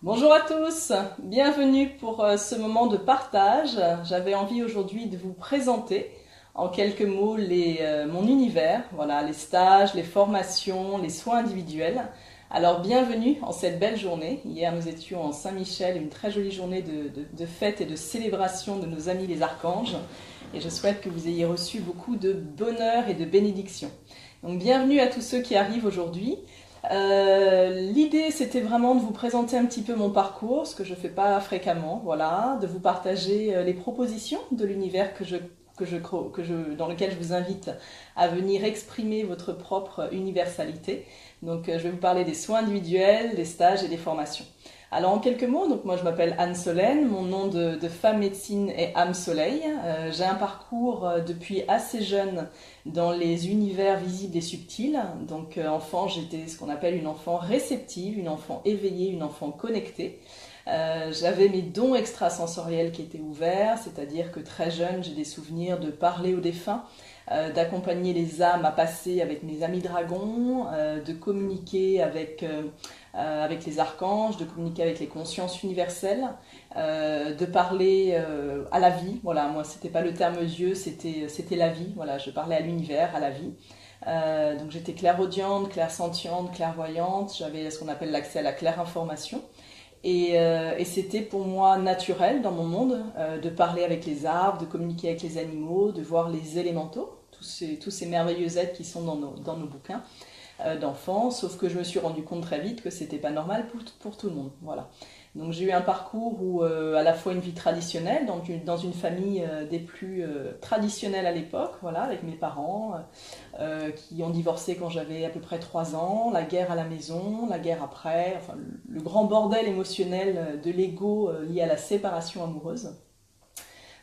Bonjour à tous, bienvenue pour ce moment de partage. J'avais envie aujourd'hui de vous présenter en quelques mots mon univers, voilà, les stages, les formations, les soins individuels. Alors bienvenue en cette belle journée. Hier nous étions en Saint-Michel, une très jolie journée de fête et de célébration de nos amis les archanges. Et je souhaite que vous ayez reçu beaucoup de bonheur et de bénédictions. Donc bienvenue à tous ceux qui arrivent aujourd'hui. L'idée, c'était vraiment de vous présenter un petit peu mon parcours, ce que je fais pas fréquemment, voilà, de vous partager les propositions de l'univers dans lequel je vous invite à venir exprimer votre propre universalité. Donc, je vais vous parler des soins individuels, des stages et des formations. Alors, en quelques mots, donc moi je m'appelle Anne Solène, mon nom de femme médecine est Âme Soleil. J'ai un parcours depuis assez jeune dans les univers visibles et subtils. Donc enfant, j'étais ce qu'on appelle une enfant réceptive, une enfant éveillée, une enfant connectée. J'avais mes dons extrasensoriels qui étaient ouverts, c'est-à-dire que très jeune, j'ai des souvenirs de parler aux défunts, d'accompagner les âmes à passer avec mes amis dragons, de communiquer avec les archanges, de communiquer avec les consciences universelles, de parler à la vie. Voilà, moi c'était pas le terme Dieu, c'était la vie. Voilà, je parlais à l'univers, à la vie. Donc j'étais clairaudiente, clairsentiente, clairvoyante. J'avais ce qu'on appelle l'accès à la claire information. Et c'était pour moi naturel dans mon monde de parler avec les arbres, de communiquer avec les animaux, de voir les élémentaux, tous ces merveilleux êtres qui sont dans nos bouquins d'enfants, sauf que je me suis rendu compte très vite que c'était pas normal pour tout le monde. Voilà. Donc j'ai eu un parcours où à la fois une vie traditionnelle, dans une famille des plus traditionnelles à l'époque, voilà, avec mes parents qui ont divorcé quand j'avais à peu près 3 ans, la guerre à la maison, la guerre après, enfin le grand bordel émotionnel de l'ego lié à la séparation amoureuse,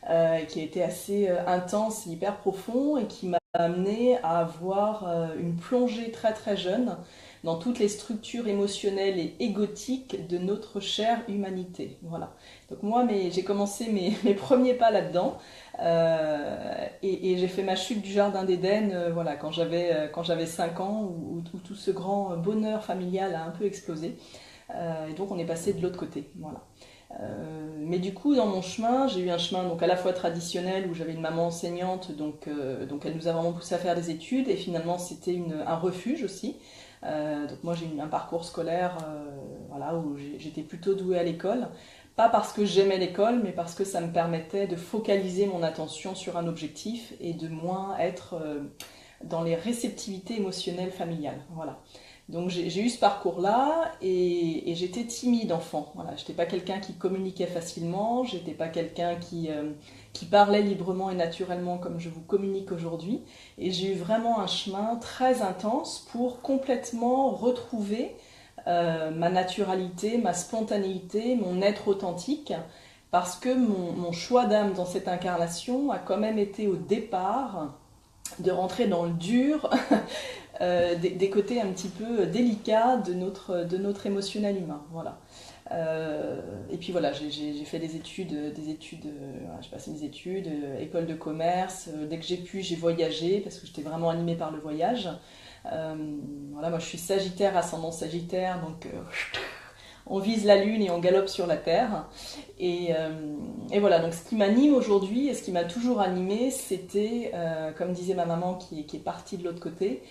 qui a été assez intense, hyper profond et qui m'a amené à avoir une plongée très très jeune dans toutes les structures émotionnelles et égotiques de notre chère humanité. Voilà. Donc moi, j'ai commencé mes premiers pas là-dedans et j'ai fait ma chute du jardin d'Éden voilà, quand j'avais 5 ans où tout ce grand bonheur familial a un peu explosé. Et donc on est passé de l'autre côté. Voilà. Mais du coup, dans mon chemin, j'ai eu un chemin donc à la fois traditionnel où j'avais une maman enseignante, donc elle nous a vraiment poussé à faire des études et finalement c'était un refuge aussi. Donc moi j'ai eu un parcours scolaire voilà, où j'étais plutôt douée à l'école, pas parce que j'aimais l'école, mais parce que ça me permettait de focaliser mon attention sur un objectif et de moins être dans les réceptivités émotionnelles familiales. Voilà. Donc j'ai eu ce parcours-là et j'étais timide enfant. Voilà, j'étais pas quelqu'un qui communiquait facilement, j'étais pas quelqu'un qui parlait librement et naturellement comme je vous communique aujourd'hui. Et j'ai eu vraiment un chemin très intense pour complètement retrouver ma naturalité, ma spontanéité, mon être authentique. Parce que mon choix d'âme dans cette incarnation a quand même été au départ de rentrer dans le dur des côtés un petit peu délicats de notre émotionnel humain. Voilà. Et puis voilà, j'ai fait des études, j'ai passé mes études, école de commerce. Dès que j'ai pu, j'ai voyagé parce que j'étais vraiment animée par le voyage. Voilà, moi je suis Sagittaire, ascendant Sagittaire, donc on vise la lune et on galope sur la terre. Et voilà, donc ce qui m'anime aujourd'hui et ce qui m'a toujours animé, c'était, comme disait ma maman qui est partie de l'autre côté,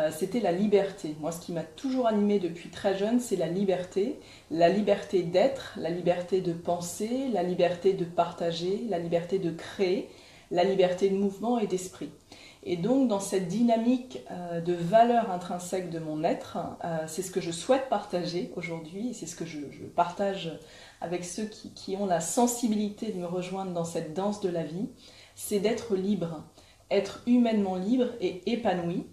c'était la liberté. Moi, ce qui m'a toujours animé depuis très jeune, c'est la liberté d'être, la liberté de penser, la liberté de partager, la liberté de créer, la liberté de mouvement et d'esprit. Et donc, dans cette dynamique de valeur intrinsèque de mon être, c'est ce que je souhaite partager aujourd'hui, et c'est ce que je partage avec ceux qui ont la sensibilité de me rejoindre dans cette danse de la vie, c'est d'être libre, être humainement libre et épanoui.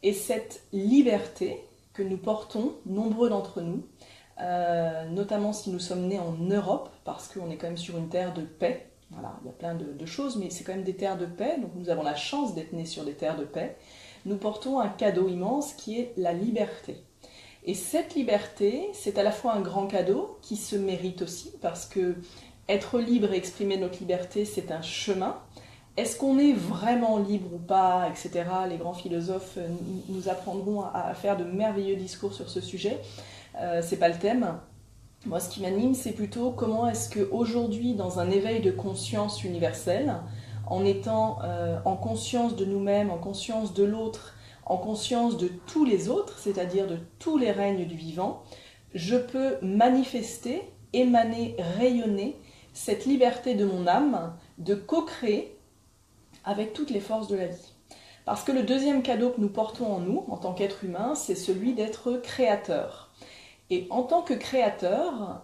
Et cette liberté que nous portons, nombreux d'entre nous, notamment si nous sommes nés en Europe, parce qu'on est quand même sur une terre de paix. Voilà, il y a plein de choses, mais c'est quand même des terres de paix, donc nous avons la chance d'être nés sur des terres de paix. Nous portons un cadeau immense qui est la liberté. Et cette liberté, c'est à la fois un grand cadeau qui se mérite aussi, parce que être libre et exprimer notre liberté, c'est un chemin. Est-ce qu'on est vraiment libre ou pas, etc. Les grands philosophes nous apprendront à faire de merveilleux discours sur ce sujet. C'est pas le thème. Moi, ce qui m'anime, c'est plutôt comment est-ce qu'aujourd'hui, dans un éveil de conscience universel, en étant en conscience de nous-mêmes, en conscience de l'autre, en conscience de tous les autres, c'est-à-dire de tous les règnes du vivant, je peux manifester, émaner, rayonner cette liberté de mon âme de co-créer avec toutes les forces de la vie. Parce que le deuxième cadeau que nous portons en nous, en tant qu'être humain, c'est celui d'être créateur. Et en tant que créateur,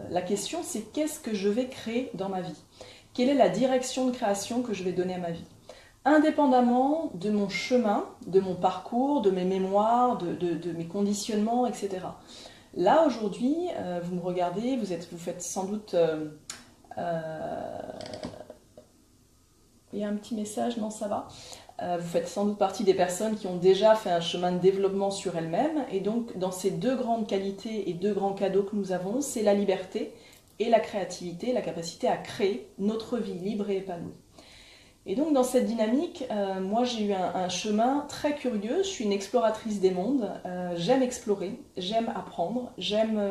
la question c'est qu'est-ce que je vais créer dans ma vie? Quelle est la direction de création que je vais donner à ma vie? Indépendamment de mon chemin, de mon parcours, de mes mémoires, de mes conditionnements, etc. Là, aujourd'hui, vous me regardez, vous faites sans doute... il y a un petit message, non, ça va. Vous faites sans doute partie des personnes qui ont déjà fait un chemin de développement sur elles-mêmes. Et donc, dans ces deux grandes qualités et deux grands cadeaux que nous avons, c'est la liberté et la créativité, la capacité à créer notre vie libre et épanouie. Et donc, dans cette dynamique, moi, j'ai eu un chemin très curieux. Je suis une exploratrice des mondes. J'aime explorer, j'aime apprendre, j'aime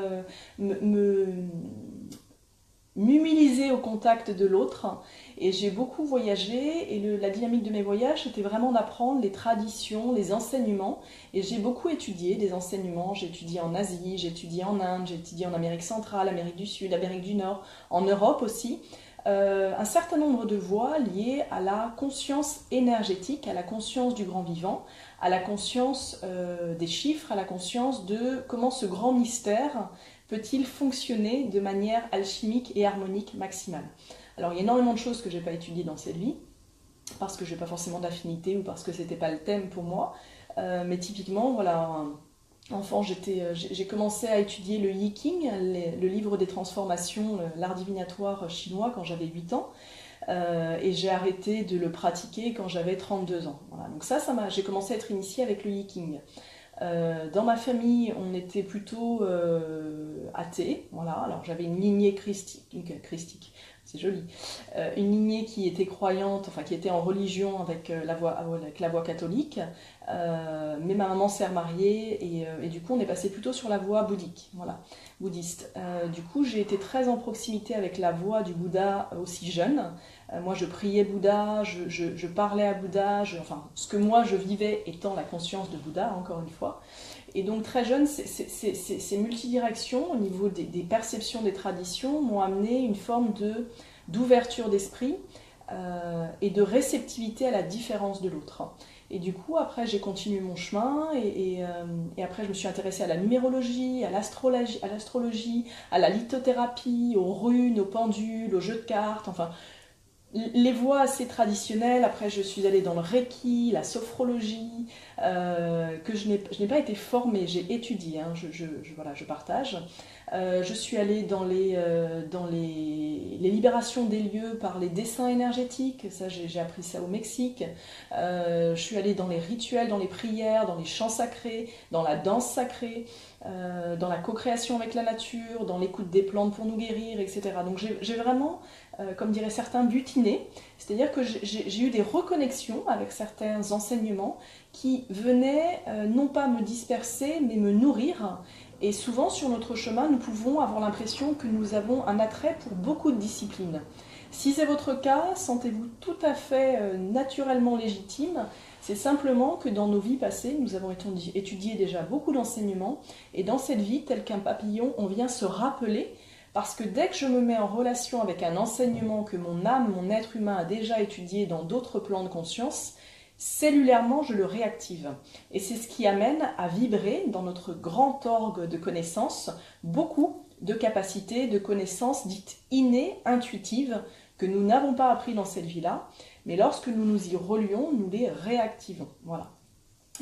m'humiliser au contact de l'autre. Et j'ai beaucoup voyagé et la dynamique de mes voyages, c'était vraiment d'apprendre les traditions, les enseignements. Et j'ai beaucoup étudié des enseignements. J'ai étudié en Asie, j'ai étudié en Inde, j'ai étudié en Amérique centrale, Amérique du Sud, Amérique du Nord, en Europe aussi. Un certain nombre de voies liées à la conscience énergétique, à la conscience du grand vivant, à la conscience des chiffres, à la conscience de comment ce grand mystère peut-il fonctionner de manière alchimique et harmonique maximale. Alors il y a énormément de choses que je n'ai pas étudiées dans cette vie, parce que je n'ai pas forcément d'affinité ou parce que ce n'était pas le thème pour moi, mais typiquement, voilà, enfant, j'ai commencé à étudier le Yi King, le livre des transformations, l'art divinatoire chinois, quand j'avais 8 ans. Et j'ai arrêté de le pratiquer quand j'avais 32 ans. Voilà. Donc j'ai commencé à être initiée avec le Yi King. Dans ma famille, on était plutôt athées. Voilà. Alors j'avais une lignée christique, c'est joli, une lignée qui était croyante, enfin qui était en religion avec la voie catholique. Mais ma maman s'est remariée et du coup on est passé plutôt sur la voie bouddhique, voilà, bouddhiste. Du coup j'ai été très en proximité avec la voie du Bouddha aussi jeune. Moi je priais Bouddha, je parlais à Bouddha, enfin ce que moi je vivais étant la conscience de Bouddha, encore une fois. Et donc très jeune, ces multidirections au niveau des perceptions des traditions m'ont amené une forme d'ouverture d'esprit et de réceptivité à la différence de l'autre. Et du coup, après, j'ai continué mon chemin et après, je me suis intéressée à la numérologie, à l'astrologie, à la lithothérapie, aux runes, aux pendules, aux jeux de cartes, enfin, les voies assez traditionnelles. Après, je suis allée dans le Reiki, la sophrologie, que je n'ai pas été formée, j'ai étudié, hein, voilà, je partage. Je suis allée dans les libérations des lieux par les dessins énergétiques, ça j'ai appris ça au Mexique. Je suis allée dans les rituels, dans les prières, dans les chants sacrés, dans la danse sacrée, dans la co-création avec la nature, dans l'écoute des plantes pour nous guérir, etc. Donc j'ai vraiment, comme diraient certains, butiné, c'est-à-dire que j'ai eu des reconnexions avec certains enseignements qui venaient non pas me disperser, mais me nourrir. Et souvent, sur notre chemin, nous pouvons avoir l'impression que nous avons un attrait pour beaucoup de disciplines. Si c'est votre cas, sentez-vous tout à fait naturellement légitime. C'est simplement que dans nos vies passées, nous avons étudié déjà beaucoup d'enseignements. Et dans cette vie, tel qu'un papillon, on vient se rappeler. Parce que dès que je me mets en relation avec un enseignement que mon âme, mon être humain a déjà étudié dans d'autres plans de conscience, cellulairement, je le réactive. Et c'est ce qui amène à vibrer dans notre grand orgue de connaissances beaucoup de capacités, de connaissances dites innées, intuitives, que nous n'avons pas appris dans cette vie-là, mais lorsque nous nous y relions, nous les réactivons. Voilà.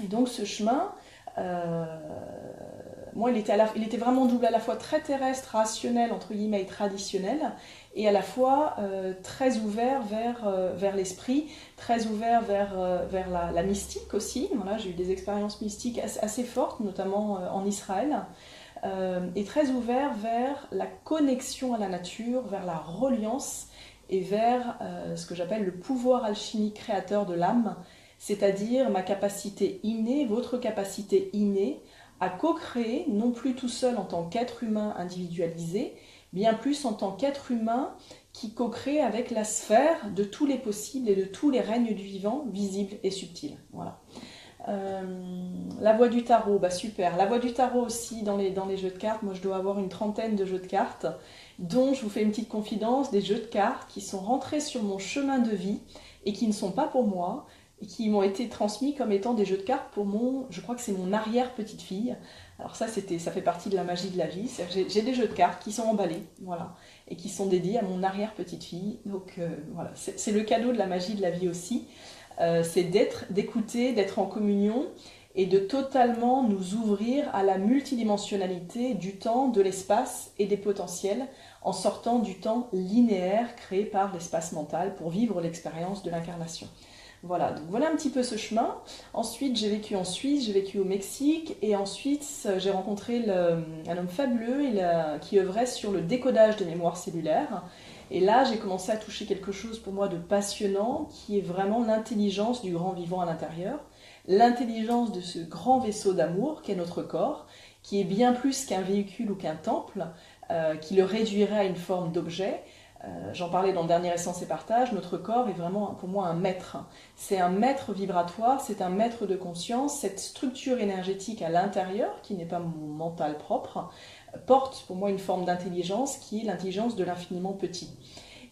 Et donc ce chemin, moi, il était vraiment double, à la fois très terrestre, rationnel, entre guillemets, et traditionnel, et à la fois très ouvert vers l'esprit, très ouvert vers la mystique aussi. Voilà, j'ai eu des expériences mystiques assez fortes, notamment en Israël, et très ouvert vers la connexion à la nature, vers la reliance, et vers ce que j'appelle le pouvoir alchimique créateur de l'âme, c'est-à-dire ma capacité innée, votre capacité innée, à co-créer, non plus tout seul en tant qu'être humain individualisé, bien plus en tant qu'être humain qui co-crée avec la sphère de tous les possibles et de tous les règnes du vivant, visibles et subtils. Voilà. La voie du tarot, bah super. La voie du tarot aussi dans les jeux de cartes. Moi, je dois avoir une trentaine de jeux de cartes, dont je vous fais une petite confidence, des jeux de cartes qui sont rentrés sur mon chemin de vie et qui ne sont pas pour moi, et qui m'ont été transmis comme étant des jeux de cartes pour je crois que c'est mon arrière-petite-fille. Alors ça fait partie de la magie de la vie. J'ai des jeux de cartes qui sont emballés, voilà, et qui sont dédiés à mon arrière-petite-fille. Donc voilà, c'est le cadeau de la magie de la vie aussi. C'est d'écouter, d'être en communion et de totalement nous ouvrir à la multidimensionnalité du temps, de l'espace et des potentiels en sortant du temps linéaire créé par l'espace mental pour vivre l'expérience de l'incarnation. Voilà, donc voilà un petit peu ce chemin. Ensuite, j'ai vécu en Suisse, j'ai vécu au Mexique, et ensuite j'ai rencontré un homme fabuleux qui œuvrait sur le décodage des mémoires cellulaires. Et là, j'ai commencé à toucher quelque chose pour moi de passionnant, qui est vraiment l'intelligence du grand vivant à l'intérieur, l'intelligence de ce grand vaisseau d'amour qu'est notre corps, qui est bien plus qu'un véhicule ou qu'un temple, qui le réduirait à une forme d'objet. J'en parlais dans le dernier Essence et Partage, notre corps est vraiment pour moi un maître. C'est un maître vibratoire, c'est un maître de conscience. Cette structure énergétique à l'intérieur, qui n'est pas mon mental propre, porte pour moi une forme d'intelligence qui est l'intelligence de l'infiniment petit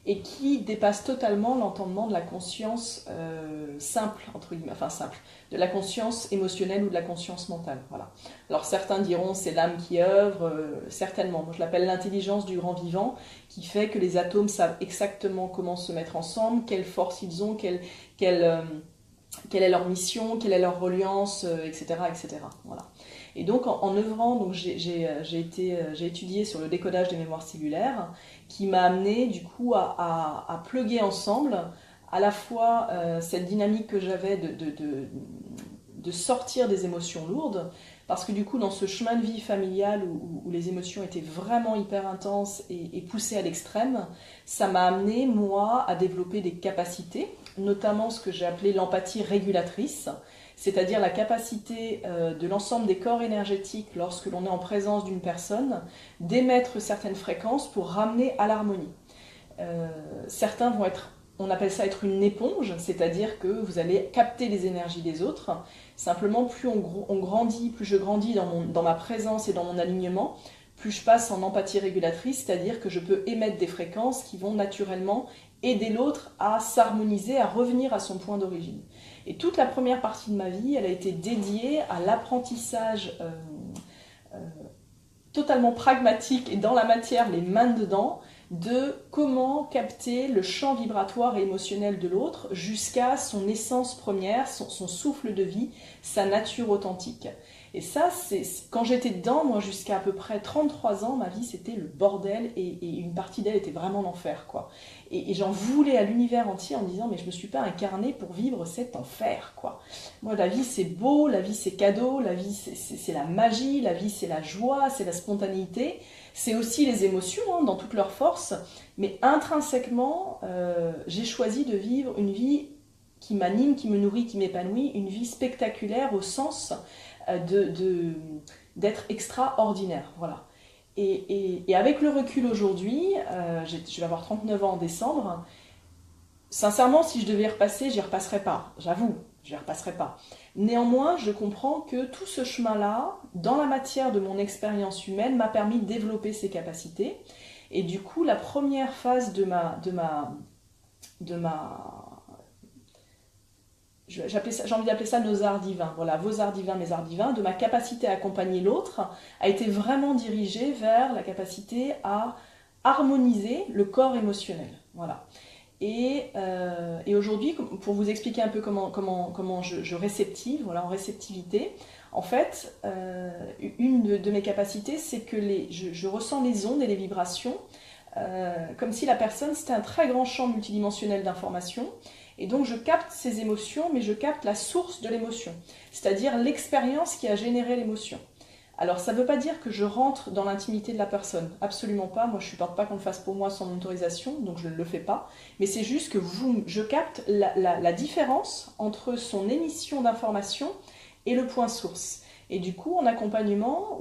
et qui dépasse totalement l'entendement de la conscience simple, entre guillemets, enfin simple, de la conscience émotionnelle ou de la conscience mentale. Voilà. Alors certains diront c'est l'âme qui œuvre, certainement. Moi je l'appelle l'intelligence du grand vivant qui fait que les atomes savent exactement comment se mettre ensemble, quelle force ils ont, quelle est leur mission, quelle est leur reliance, etc., etc. Voilà. Et donc en œuvrant, donc j'ai étudié sur le décodage des mémoires cellulaires, qui m'a amené du coup à plugger ensemble à la fois cette dynamique que j'avais de sortir des émotions lourdes, parce que du coup dans ce chemin de vie familial où les émotions étaient vraiment hyper intenses et poussées à l'extrême, ça m'a amené moi à développer des capacités, notamment ce que j'ai appelé l'empathie régulatrice, c'est-à-dire la capacité de l'ensemble des corps énergétiques lorsque l'on est en présence d'une personne d'émettre certaines fréquences pour ramener à l'harmonie. Certains vont être, on appelle ça être une éponge, c'est-à-dire que vous allez capter les énergies des autres. Simplement, plus on grandit, plus je grandis dans ma présence et dans mon alignement, plus je passe en empathie régulatrice, c'est-à-dire que je peux émettre des fréquences qui vont naturellement aider l'autre à s'harmoniser, à revenir à son point d'origine. Et toute la première partie de ma vie, elle a été dédiée à l'apprentissage totalement pragmatique et dans la matière, les mains dedans, de comment capter le champ vibratoire et émotionnel de l'autre jusqu'à son essence première, son souffle de vie, sa nature authentique. Et ça, quand j'étais dedans, moi jusqu'à à peu près 33 ans, ma vie c'était le bordel et une partie d'elle était vraiment l'enfer, quoi. Et j'en voulais à l'univers entier en me disant mais je me suis pas incarnée pour vivre cet enfer, quoi. Moi la vie c'est beau, la vie c'est cadeau, la vie c'est la magie, la vie c'est la joie, c'est la spontanéité, c'est aussi les émotions hein, dans toute leur force, mais intrinsèquement j'ai choisi de vivre une vie qui m'anime, qui me nourrit, qui m'épanouit, une vie spectaculaire au sens d'être extraordinaire, voilà. Et avec le recul aujourd'hui, je vais avoir 39 ans en décembre, sincèrement, si je devais y repasser, j'y repasserais pas, j'avoue, j'y repasserais pas. Néanmoins, je comprends que tout ce chemin-là, dans la matière de mon expérience humaine, m'a permis de développer ces capacités. Et du coup, la première phase de ma j'ai envie d'appeler ça nos arts divins, voilà, vos arts divins, mes arts divins, de ma capacité à accompagner l'autre, a été vraiment dirigée vers la capacité à harmoniser le corps émotionnel. Voilà. Et aujourd'hui, pour vous expliquer un peu comment je réceptive, voilà, en réceptivité, en fait, une de mes capacités, c'est que je ressens les ondes et les vibrations, comme si la personne, c'était un très grand champ multidimensionnel d'informations. Et donc je capte ces émotions, mais je capte la source de l'émotion, c'est-à-dire l'expérience qui a généré l'émotion. Alors ça ne veut pas dire que je rentre dans l'intimité de la personne, absolument pas, moi je ne supporte pas qu'on le fasse pour moi sans autorisation, donc je ne le fais pas, mais c'est juste que je capte la différence entre son émission d'information et le point source. Et du coup, en accompagnement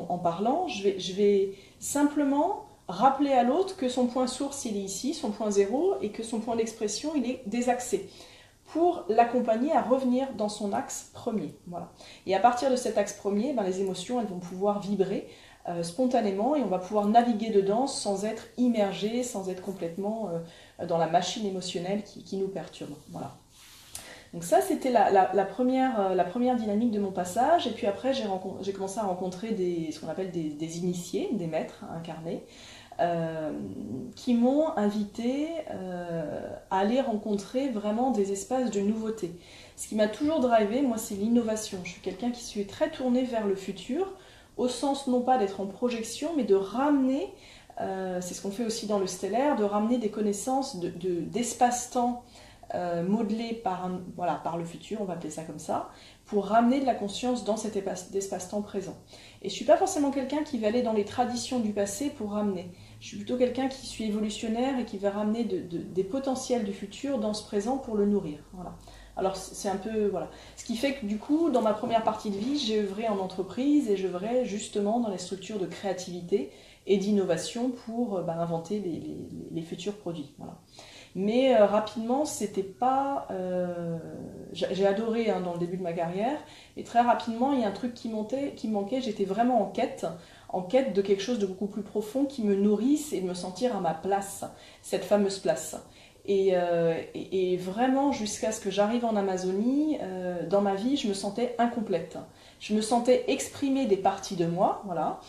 en parlant, je vais simplement rappeler à l'autre que son point source, il est ici, son point zéro, et que son point d'expression, il est désaxé, pour l'accompagner à revenir dans son axe premier. Voilà. Et à partir de cet axe premier, ben, les émotions, elles vont pouvoir vibrer spontanément, et on va pouvoir naviguer dedans sans être immergé, sans être complètement dans la machine émotionnelle qui nous perturbe. Voilà. Donc ça, c'était la première dynamique de mon passage. Et puis après, j'ai commencé à rencontrer ce qu'on appelle des initiés, des maîtres incarnés, qui m'ont invité à aller rencontrer vraiment des espaces de nouveauté. Ce qui m'a toujours drivé, moi, c'est l'innovation. Je suis quelqu'un qui suis très tourné vers le futur, au sens non pas d'être en projection, mais de ramener, c'est ce qu'on fait aussi dans le stellaire, de ramener des connaissances d'espace-temps modelé par le futur, on va appeler ça comme ça, pour ramener de la conscience dans cet espace-temps présent. Et je suis pas forcément quelqu'un qui va aller dans les traditions du passé pour ramener. Je suis plutôt quelqu'un qui suis évolutionnaire et qui va ramener des potentiels du futur dans ce présent pour le nourrir. Voilà. Alors c'est un peu, voilà. Ce qui fait que du coup, dans ma première partie de vie, j'ai œuvré en entreprise et j'œuvrais justement dans les structures de créativité et d'innovation pour inventer les futurs produits. Voilà. Mais rapidement, c'était pas. J'ai adoré dans le début de ma carrière, et très rapidement, il y a un truc qui me manquait. J'étais vraiment en quête de quelque chose de beaucoup plus profond qui me nourrisse et de me sentir à ma place, cette fameuse place. Et vraiment, jusqu'à ce que j'arrive en Amazonie, dans ma vie, je me sentais incomplète. Je me sentais exprimer des parties de moi, voilà,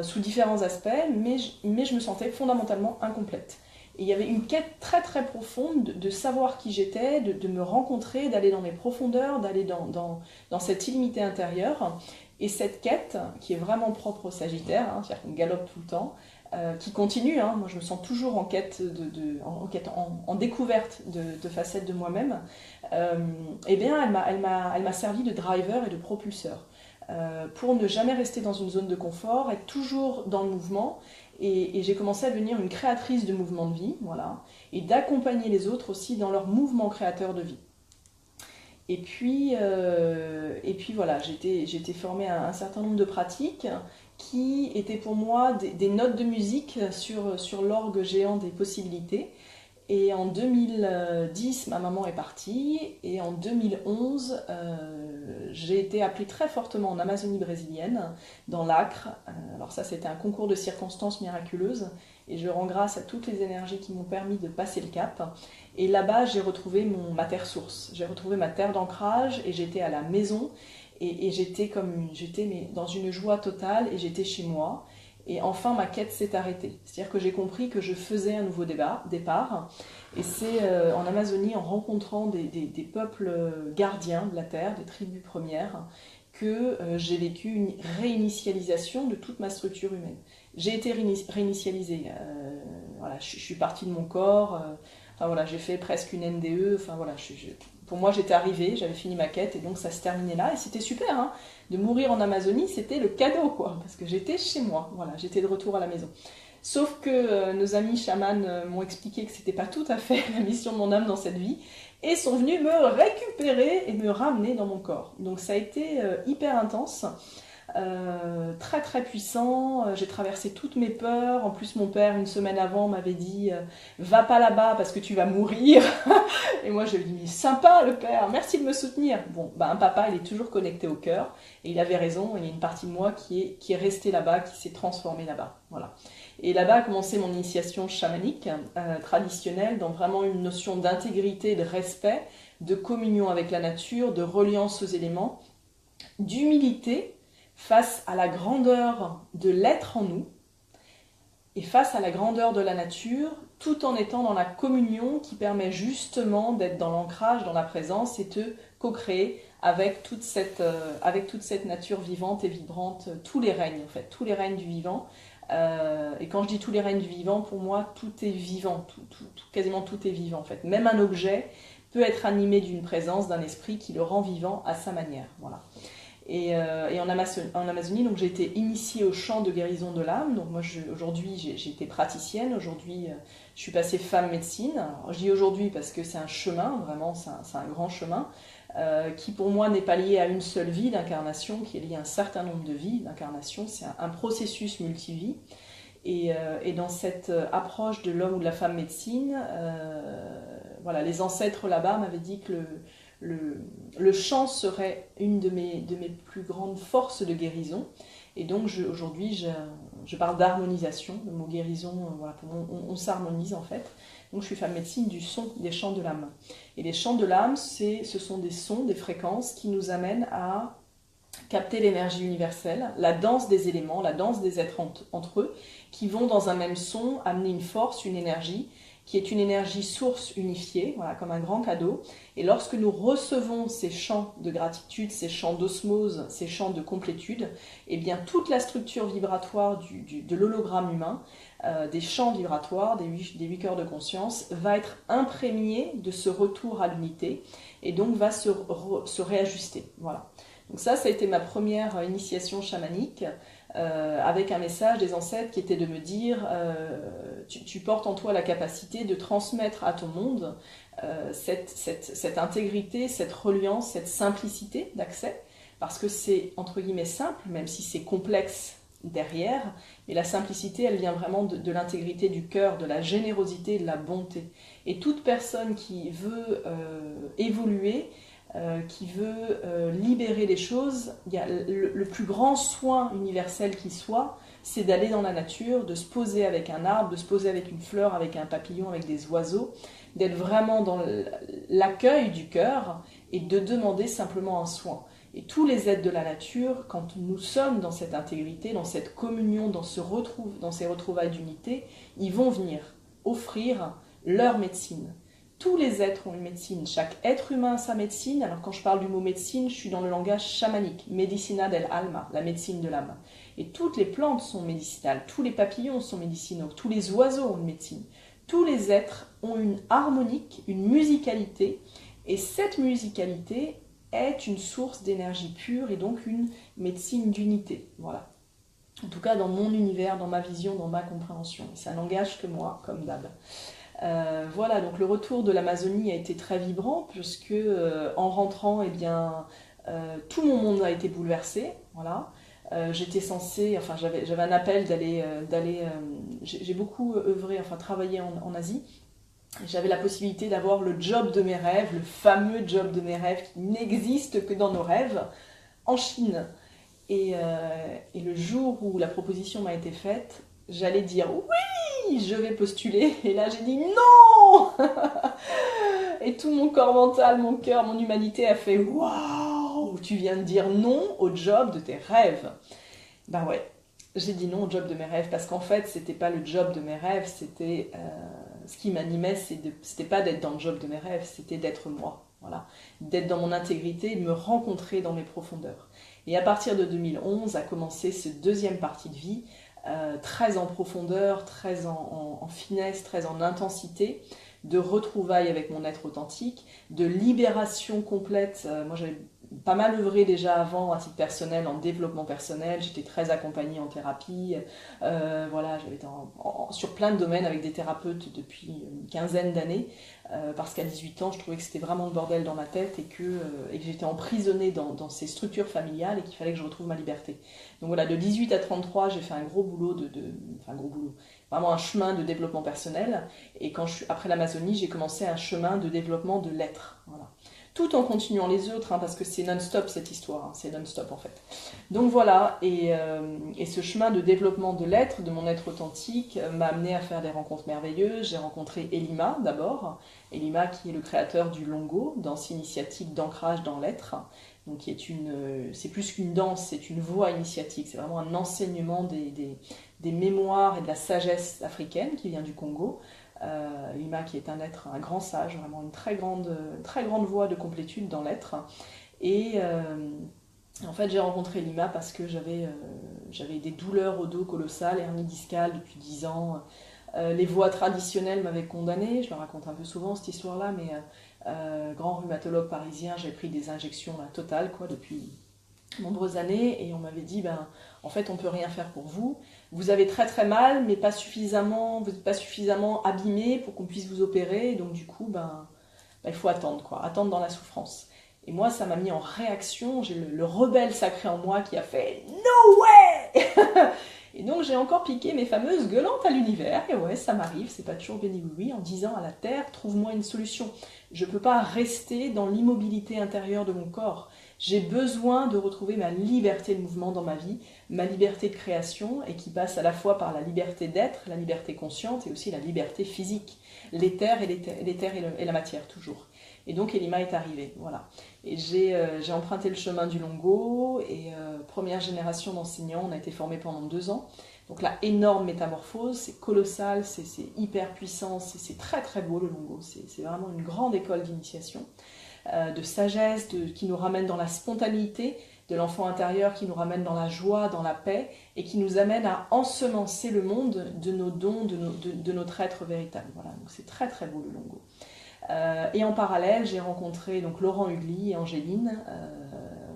sous différents aspects, mais je me sentais fondamentalement incomplète. Et il y avait une quête très très profonde de savoir qui j'étais, de me rencontrer, d'aller dans mes profondeurs, d'aller dans cette illimité intérieure. Et cette quête, qui est vraiment propre au Sagittaire, c'est-à-dire qu'on galope tout le temps, qui continue, moi je me sens toujours en quête, en découverte de facettes de moi-même, eh bien elle m'a servi de driver et de propulseur. Pour ne jamais rester dans une zone de confort, être toujours dans le mouvement. Et j'ai commencé à devenir une créatrice de mouvement de vie, voilà, et d'accompagner les autres aussi dans leur mouvement créateur de vie. Et puis voilà, j'ai été formée à un certain nombre de pratiques qui étaient pour moi des notes de musique sur l'orgue géant des possibilités. Et en 2010, ma maman est partie, et en 2011, j'ai été appelée très fortement en Amazonie brésilienne, dans l'Acre. Alors ça, c'était un concours de circonstances miraculeuses, et je rends grâce à toutes les énergies qui m'ont permis de passer le cap. Et là-bas, j'ai retrouvé ma terre source, j'ai retrouvé ma terre d'ancrage, et j'étais à la maison, et j'étais dans une joie totale, et j'étais chez moi. Et enfin, ma quête s'est arrêtée. C'est-à-dire que j'ai compris que je faisais un nouveau départ. Et c'est en Amazonie, en rencontrant des peuples gardiens de la terre, des tribus premières, que j'ai vécu une réinitialisation de toute ma structure humaine. J'ai été réinitialisée. Voilà, je suis partie de mon corps. Enfin voilà, j'ai fait presque une NDE. Enfin voilà, pour moi, j'étais arrivée, j'avais fini ma quête, et donc ça se terminait là. Et c'était super, de mourir en Amazonie, c'était le cadeau, quoi, parce que j'étais chez moi. Voilà, j'étais de retour à la maison. Sauf que nos amis chamans m'ont expliqué que c'était pas tout à fait la mission de mon âme dans cette vie, et sont venus me récupérer et me ramener dans mon corps. Donc ça a été hyper intense. Très très puissant, j'ai traversé toutes mes peurs. En plus, mon père, une semaine avant, m'avait dit va pas là-bas parce que tu vas mourir. Et moi, je lui ai dit mais sympa le père, merci de me soutenir. Bon, un papa, il est toujours connecté au cœur, et il avait raison. Il y a une partie de moi qui est restée là-bas, qui s'est transformée là-bas. Voilà. Et là-bas a commencé mon initiation chamanique traditionnelle, dans vraiment une notion d'intégrité, de respect, de communion avec la nature, de reliance aux éléments, d'humilité face à la grandeur de l'être en nous, et face à la grandeur de la nature, tout en étant dans la communion qui permet justement d'être dans l'ancrage, dans la présence, et de co-créer avec toute cette nature vivante et vibrante, tous les règnes en fait, tous les règnes du vivant. Et quand je dis tous les règnes du vivant, pour moi tout est vivant, quasiment tout est vivant en fait. Même un objet peut être animé d'une présence, d'un esprit qui le rend vivant à sa manière. Voilà. Et en Amazonie, donc j'ai été initiée au chant de guérison de l'âme. Donc moi, aujourd'hui, j'ai été praticienne. Aujourd'hui, je suis passée femme médecine. Alors, je dis aujourd'hui parce que c'est un chemin, vraiment, c'est un grand chemin, qui pour moi n'est pas lié à une seule vie d'incarnation, qui est lié à un certain nombre de vies d'incarnation. C'est un processus multivie. Et dans cette approche de l'homme ou de la femme médecine, voilà, les ancêtres là-bas m'avaient dit que le chant serait une de mes plus grandes forces de guérison. Et donc aujourd'hui, je parle d'harmonisation. Le mot guérison, voilà, on s'harmonise en fait. Donc je suis femme médecine du son, des chants de l'âme. Et les chants de l'âme, ce sont des sons, des fréquences qui nous amènent à capter l'énergie universelle, la danse des éléments, la danse des êtres entre eux, qui vont dans un même son amener une force, une énergie, qui est une énergie source unifiée, voilà, comme un grand cadeau. Et lorsque nous recevons ces chants de gratitude, ces chants d'osmose, ces chants de complétude, eh bien toute la structure vibratoire de l'hologramme humain, des champs vibratoires, des huit cœurs de conscience, va être imprégnée de ce retour à l'unité et donc va se réajuster. Voilà. Donc ça a été ma première initiation chamanique, avec un message des ancêtres qui était de me dire tu portes en toi la capacité de transmettre à ton monde cette intégrité, cette reliance, cette simplicité d'accès, parce que c'est entre guillemets simple, même si c'est complexe derrière, mais la simplicité, elle vient vraiment de l'intégrité du cœur, de la générosité, de la bonté. Et toute personne qui veut évoluer, qui veut libérer les choses, il y a le plus grand soin universel qui soit, c'est d'aller dans la nature, de se poser avec un arbre, de se poser avec une fleur, avec un papillon, avec des oiseaux, d'être vraiment dans l'accueil du cœur et de demander simplement un soin. Et tous les êtres de la nature, quand nous sommes dans cette intégrité, dans cette communion, dans ces retrouvailles d'unité, ils vont venir offrir leur médecine. Tous les êtres ont une médecine, chaque être humain a sa médecine. Alors quand je parle du mot médecine, je suis dans le langage chamanique, medicina del alma, la médecine de l'âme. Et toutes les plantes sont médicinales, tous les papillons sont médicinaux, tous les oiseaux ont une médecine. Tous les êtres ont une harmonique, une musicalité, et cette musicalité est une source d'énergie pure et donc une médecine d'unité. Voilà. En tout cas dans mon univers, dans ma vision, dans ma compréhension. Ça n'engage que moi, comme d'hab. Voilà, donc le retour de l'Amazonie a été très vibrant puisque en rentrant, eh bien, tout mon monde a été bouleversé. Voilà. J'étais censée, enfin j'avais un appel d'aller, j'ai beaucoup œuvré, enfin travaillé en Asie. J'avais la possibilité d'avoir le job de mes rêves, le fameux job de mes rêves qui n'existe que dans nos rêves, en Chine. Et le jour où la proposition m'a été faite, j'allais dire oui, je vais postuler. Et là, j'ai dit non. Et tout mon corps mental, mon cœur, mon humanité a fait waouh, tu viens de dire non au job de tes rêves. Ben ouais, j'ai dit non au job de mes rêves parce qu'en fait, c'était pas le job de mes rêves, c'était ce qui m'animait, c'était pas d'être dans le job de mes rêves, c'était d'être moi. Voilà, d'être dans mon intégrité, de me rencontrer dans mes profondeurs. Et à partir de 2011 a commencé cette deuxième partie de vie, très en profondeur, très en finesse, très en intensité, de retrouvailles avec mon être authentique, de libération complète. Moi j'avais pas mal œuvré déjà avant à titre personnel, en développement personnel, j'étais très accompagnée en thérapie, voilà, j'avais été sur plein de domaines avec des thérapeutes depuis une quinzaine d'années, parce qu'à 18 ans je trouvais que c'était vraiment le bordel dans ma tête et que j'étais emprisonnée dans ces structures familiales et qu'il fallait que je retrouve ma liberté. Donc voilà, de 18 à 33 j'ai fait un gros boulot, enfin gros boulot, vraiment un chemin de développement personnel, et après l'Amazonie j'ai commencé un chemin de développement de l'être, voilà. Tout en continuant les autres, hein, parce que c'est non-stop cette histoire, hein, c'est non-stop en fait. Donc voilà, et ce chemin de développement de l'être, de mon être authentique, m'a amené à faire des rencontres merveilleuses. J'ai rencontré Elima d'abord, Elima qui est le créateur du Longo, danse initiatique d'ancrage dans l'être, donc c'est plus qu'une danse, c'est une voie initiatique, c'est vraiment un enseignement des mémoires et de la sagesse africaine qui vient du Congo. Lima qui est un être, un grand sage, vraiment une très grande voie de complétude dans l'être. Et en fait j'ai rencontré Lima parce que j'avais des douleurs au dos colossales, hernie discale depuis 10 ans. Les voies traditionnelles m'avaient condamnée, je le raconte un peu souvent cette histoire-là, mais grand rhumatologue parisien, j'avais pris des injections là, totales quoi, depuis nombreuses années, et on m'avait dit, en fait, on peut rien faire pour vous. Vous avez très très mal, mais pas suffisamment, vous n'êtes pas suffisamment abîmé pour qu'on puisse vous opérer, et donc du coup, il faut attendre, quoi, attendre dans la souffrance. Et moi, ça m'a mis en réaction, j'ai le rebelle sacré en moi qui a fait No way. Et donc j'ai encore piqué mes fameuses gueulantes à l'univers, et ouais, ça m'arrive, c'est pas toujours béni oui, en disant à la Terre, trouve-moi une solution. Je peux pas rester dans l'immobilité intérieure de mon corps. J'ai besoin de retrouver ma liberté de mouvement dans ma vie, ma liberté de création, et qui passe à la fois par la liberté d'être, la liberté consciente, et aussi la liberté physique. L'éther et la matière, toujours. Et donc Elima est arrivée, voilà. Et j'ai emprunté le chemin du Longo, et première génération d'enseignants, on a été formés pendant 2 ans. Donc là, énorme métamorphose, c'est colossal, c'est hyper puissant, c'est très très beau le Longo, c'est vraiment une grande école d'initiation, de sagesse, qui nous ramène dans la spontanéité de l'enfant intérieur, qui nous ramène dans la joie, dans la paix, et qui nous amène à ensemencer le monde de nos dons, de notre être véritable. Voilà, donc c'est très très beau le Longo. Et en parallèle, j'ai rencontré donc Laurent Hugli et Angéline,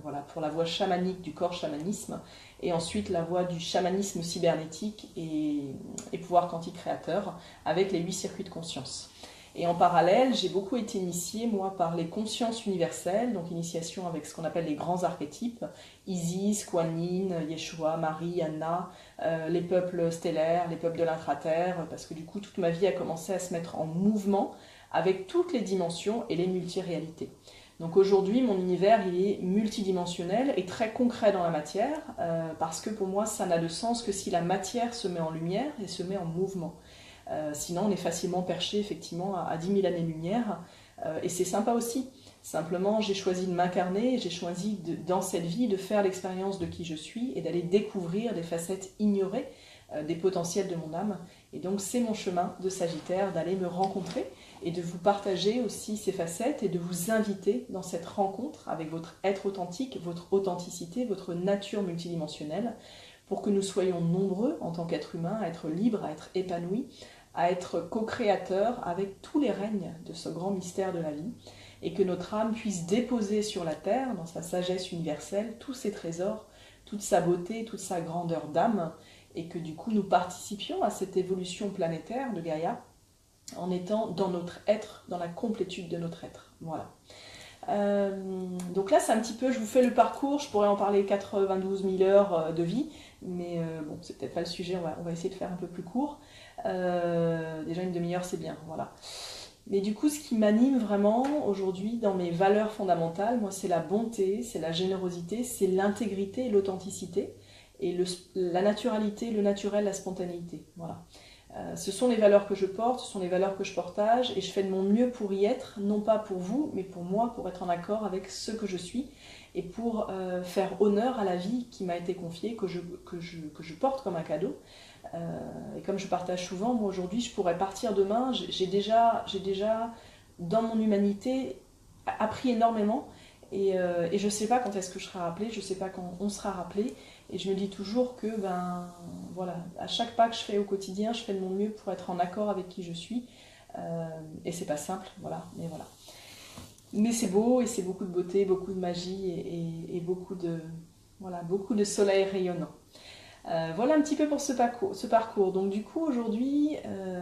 voilà, pour la voie chamanique du corps chamanisme, et ensuite la voie du chamanisme cybernétique et pouvoir quantique créateur, avec les 8 circuits de conscience. Et en parallèle, j'ai beaucoup été initiée, moi, par les consciences universelles, donc initiation avec ce qu'on appelle les grands archétypes, Isis, Kuan Yin, Yeshua, Marie, Anna, les peuples stellaires, les peuples de l'intraterre, parce que du coup, toute ma vie a commencé à se mettre en mouvement avec toutes les dimensions et les multiréalités. Donc aujourd'hui, mon univers, il est multidimensionnel et très concret dans la matière, parce que pour moi, ça n'a de sens que si la matière se met en lumière et se met en mouvement. Sinon, on est facilement perché, effectivement, à 10 000 années-lumière, et c'est sympa aussi. Simplement, j'ai choisi de m'incarner, j'ai choisi dans cette vie de faire l'expérience de qui je suis et d'aller découvrir des facettes ignorées, des potentiels de mon âme. Et donc, c'est mon chemin de Sagittaire, d'aller me rencontrer et de vous partager aussi ces facettes et de vous inviter dans cette rencontre avec votre être authentique, votre authenticité, votre nature multidimensionnelle, pour que nous soyons nombreux en tant qu'êtres humains à être libres, à être épanouis, à être co-créateurs avec tous les règnes de ce grand mystère de la vie, et que notre âme puisse déposer sur la terre, dans sa sagesse universelle, tous ses trésors, toute sa beauté, toute sa grandeur d'âme, et que du coup nous participions à cette évolution planétaire de Gaïa, en étant dans notre être, dans la complétude de notre être. Voilà. Donc là, c'est un petit peu, je vous fais le parcours, je pourrais en parler 92 000 heures de vie, mais bon, c'est peut-être pas le sujet, on va essayer de faire un peu plus court. Déjà une demi-heure, c'est bien, voilà. Mais du coup, ce qui m'anime vraiment aujourd'hui dans mes valeurs fondamentales, moi, c'est la bonté, c'est la générosité, c'est l'intégrité et l'authenticité, et la naturalité, le naturel, la spontanéité, voilà. Ce sont les valeurs que je porte, ce sont les valeurs que je partage, et je fais de mon mieux pour y être, non pas pour vous, mais pour moi, pour être en accord avec ce que je suis, et pour faire honneur à la vie qui m'a été confiée, que je porte comme un cadeau. Et comme je partage souvent, moi aujourd'hui, je pourrais partir demain, j'ai déjà, dans mon humanité, appris énormément, et je ne sais pas quand est-ce que je serai rappelée, je ne sais pas quand on sera rappelé, et je me dis toujours que, voilà, à chaque pas que je fais au quotidien, je fais de mon mieux pour être en accord avec qui je suis, et c'est pas simple, voilà, mais voilà. Mais c'est beau, et c'est beaucoup de beauté, beaucoup de magie, et beaucoup de soleil rayonnant. Voilà un petit peu pour ce parcours. Donc du coup aujourd'hui,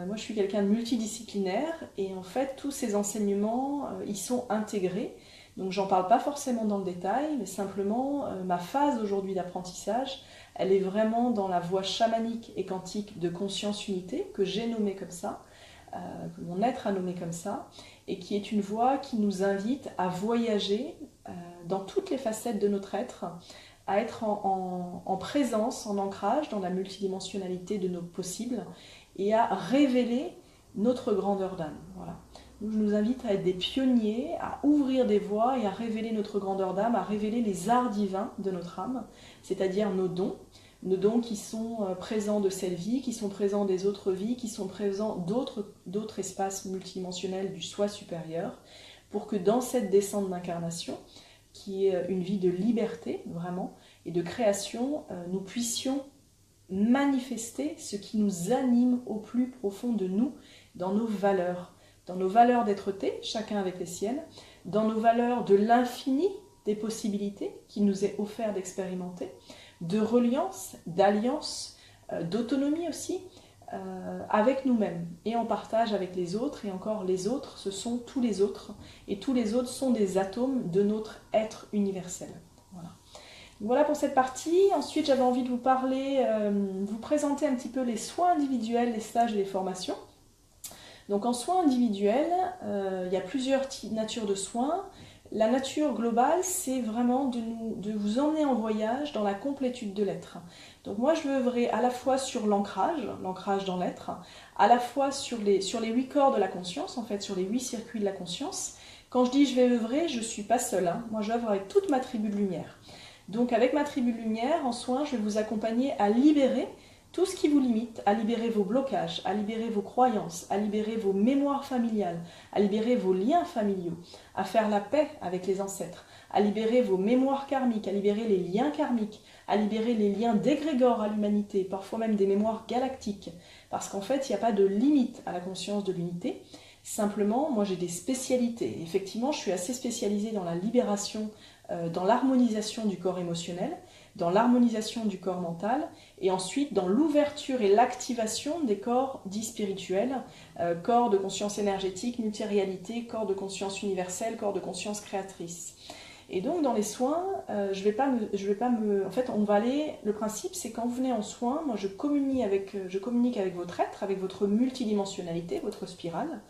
moi je suis quelqu'un de multidisciplinaire, et en fait tous ces enseignements, ils sont intégrés. Donc j'en parle pas forcément dans le détail, mais simplement ma phase aujourd'hui d'apprentissage, elle est vraiment dans la voie chamanique et quantique de conscience unité, que j'ai nommée comme ça, que mon être a nommé comme ça, et qui est une voie qui nous invite à voyager dans toutes les facettes de notre être, à être en présence, en ancrage dans la multidimensionnalité de nos possibles, et à révéler notre grandeur d'âme. Voilà. Je nous invite à être des pionniers, à ouvrir des voies et à révéler notre grandeur d'âme, à révéler les arts divins de notre âme, c'est-à-dire nos dons qui sont présents de cette vie, qui sont présents des autres vies, qui sont présents d'autres espaces multidimensionnels du soi supérieur, pour que dans cette descente d'incarnation, qui est une vie de liberté, vraiment, et de création, nous puissions manifester ce qui nous anime au plus profond de nous, dans nos valeurs d'être-té, chacun avec les siennes, dans nos valeurs de l'infini des possibilités qui nous est offert d'expérimenter, de reliance, d'alliance, d'autonomie aussi, avec nous-mêmes et en partage avec les autres. Et encore, les autres, ce sont tous les autres, et tous les autres sont des atomes de notre être universel. Voilà. Voilà pour cette partie. Ensuite, j'avais envie de vous parler, vous présenter un petit peu les soins individuels, les stages et les formations. Donc en soins individuels, il y a plusieurs natures de soins. La nature globale, c'est vraiment de vous emmener en voyage dans la complétude de l'être. Donc moi, je veux œuvrer à la fois sur l'ancrage dans l'être, à la fois sur les 8 corps de la conscience, en fait, sur les 8 circuits de la conscience. Quand je dis je vais œuvrer, je ne suis pas seule, hein. Moi, j'œuvre avec toute ma tribu de lumière. Donc avec ma tribu de lumière, en soins, je vais vous accompagner à libérer tout ce qui vous limite, à libérer vos blocages, à libérer vos croyances, à libérer vos mémoires familiales, à libérer vos liens familiaux, à faire la paix avec les ancêtres, à libérer vos mémoires karmiques, à libérer les liens karmiques, à libérer les liens d'égrégores à l'humanité, parfois même des mémoires galactiques, parce qu'en fait, il n'y a pas de limite à la conscience de l'unité. Simplement, moi j'ai des spécialités. Effectivement, je suis assez spécialisée dans la libération, dans l'harmonisation du corps émotionnel, dans l'harmonisation du corps mental, et ensuite dans l'ouverture et l'activation des corps dits spirituels, corps de conscience énergétique, multiréalité, corps de conscience universelle, corps de conscience créatrice. Et donc dans les soins, je vais pas me... En fait, on va aller... Le principe, c'est quand vous venez en soins, moi je communique avec votre être, avec votre multidimensionnalité, votre spirale,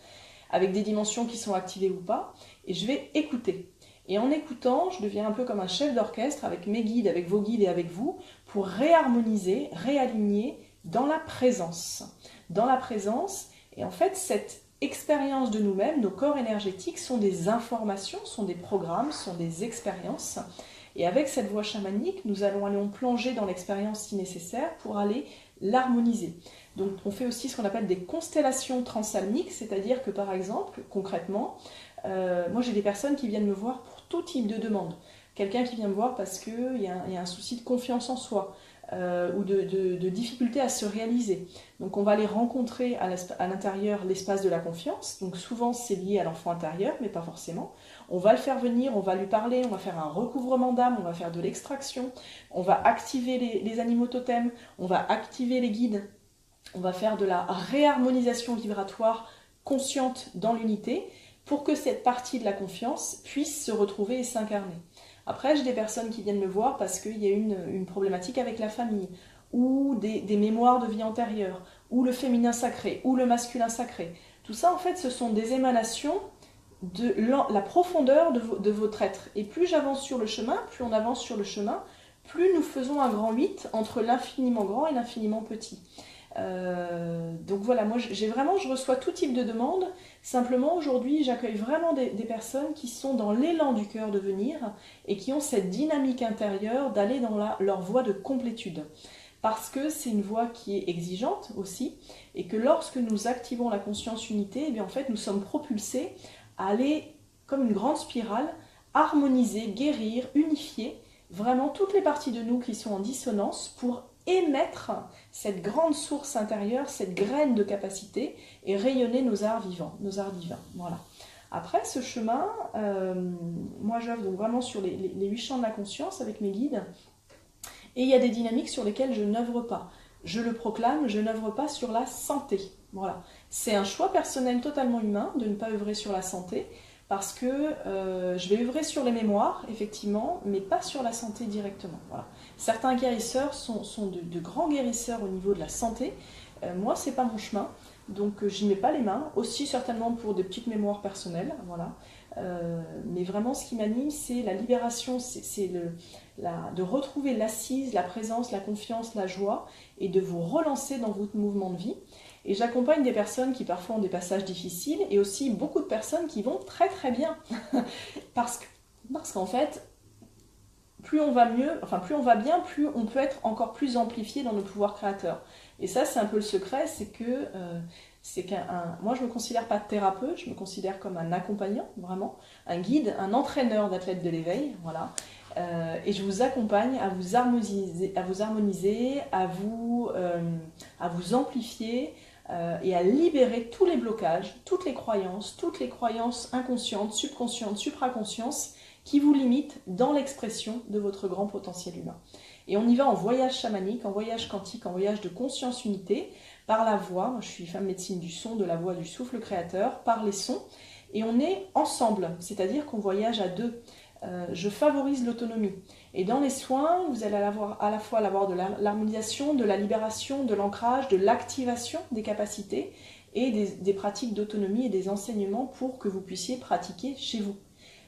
avec des dimensions qui sont activées ou pas, et je vais écouter. Et en écoutant, je deviens un peu comme un chef d'orchestre avec mes guides, avec vos guides et avec vous, pour réharmoniser, réaligner dans la présence. Dans la présence, et en fait, cette expérience de nous-mêmes, nos corps énergétiques sont des informations, sont des programmes, sont des expériences. Et avec cette voie chamanique, nous allons aller plonger dans l'expérience si nécessaire pour aller l'harmoniser. Donc on fait aussi ce qu'on appelle des constellations transalmiques, c'est-à-dire que par exemple, concrètement, moi j'ai des personnes qui viennent me voir pour tout type de demande. Quelqu'un qui vient me voir parce qu'il y a un souci de confiance en soi, ou de difficulté à se réaliser. Donc on va les rencontrer à l'intérieur l'espace de la confiance, donc souvent c'est lié à l'enfant intérieur, mais pas forcément. On va le faire venir, on va lui parler, on va faire un recouvrement d'âme, on va faire de l'extraction, on va activer les animaux totems, on va activer les guides, on va faire de la réharmonisation vibratoire consciente dans l'unité pour que cette partie de la confiance puisse se retrouver et s'incarner. Après, j'ai des personnes qui viennent me voir parce qu'il y a une problématique avec la famille, ou des mémoires de vie antérieure, ou le féminin sacré, ou le masculin sacré. Tout ça, en fait, ce sont des émanations de la profondeur de votre être. Et plus j'avance sur le chemin, plus on avance sur le chemin, plus nous faisons un grand 8 entre l'infiniment grand et l'infiniment petit. Donc voilà, moi je reçois tout type de demandes. Simplement aujourd'hui j'accueille vraiment des personnes qui sont dans l'élan du cœur de venir et qui ont cette dynamique intérieure d'aller dans leur voie de complétude, parce que c'est une voie qui est exigeante aussi, et que lorsque nous activons la conscience unité, eh bien, en fait nous sommes propulsés à aller comme une grande spirale, harmoniser, guérir, unifier vraiment toutes les parties de nous qui sont en dissonance pour émettre cette grande source intérieure, cette graine de capacité, et rayonner nos arts vivants, nos arts divins. Voilà. Après ce chemin, moi j'œuvre donc vraiment sur les 8 champs de la conscience avec mes guides, et il y a des dynamiques sur lesquelles je n'œuvre pas. Je le proclame, je n'œuvre pas sur la santé. Voilà. C'est un choix personnel totalement humain de ne pas œuvrer sur la santé, parce que je vais œuvrer sur les mémoires, effectivement, mais pas sur la santé directement. Voilà. Certains guérisseurs sont de grands guérisseurs au niveau de la santé. Moi, c'est pas mon chemin, donc j'y mets pas les mains. Aussi certainement pour des petites mémoires personnelles, voilà. Mais vraiment, ce qui m'anime, c'est la libération, c'est de retrouver l'assise, la présence, la confiance, la joie, et de vous relancer dans votre mouvement de vie. Et j'accompagne des personnes qui parfois ont des passages difficiles, et aussi beaucoup de personnes qui vont très très bien. parce qu'en fait, plus on va bien, plus on peut être encore plus amplifié dans nos pouvoirs créateurs. Et ça, c'est un peu le secret, c'est que moi, je ne me considère pas thérapeute, je me considère comme un accompagnant, vraiment, un guide, un entraîneur d'athlètes de l'éveil, voilà. Et je vous accompagne à vous harmoniser, à vous amplifier, et à libérer tous les blocages, toutes les croyances inconscientes, subconscientes, supraconscientes, qui vous limitent dans l'expression de votre grand potentiel humain. Et on y va en voyage chamanique, en voyage quantique, en voyage de conscience unité, par la voix. Moi, je suis femme médecine du son, de la voix, du souffle créateur, par les sons. Et on est ensemble, c'est-à-dire qu'on voyage à deux. Je favorise l'autonomie. Et dans les soins, vous allez avoir à la fois de l'harmonisation, de la libération, de l'ancrage, de l'activation des capacités et des pratiques d'autonomie et des enseignements pour que vous puissiez pratiquer chez vous.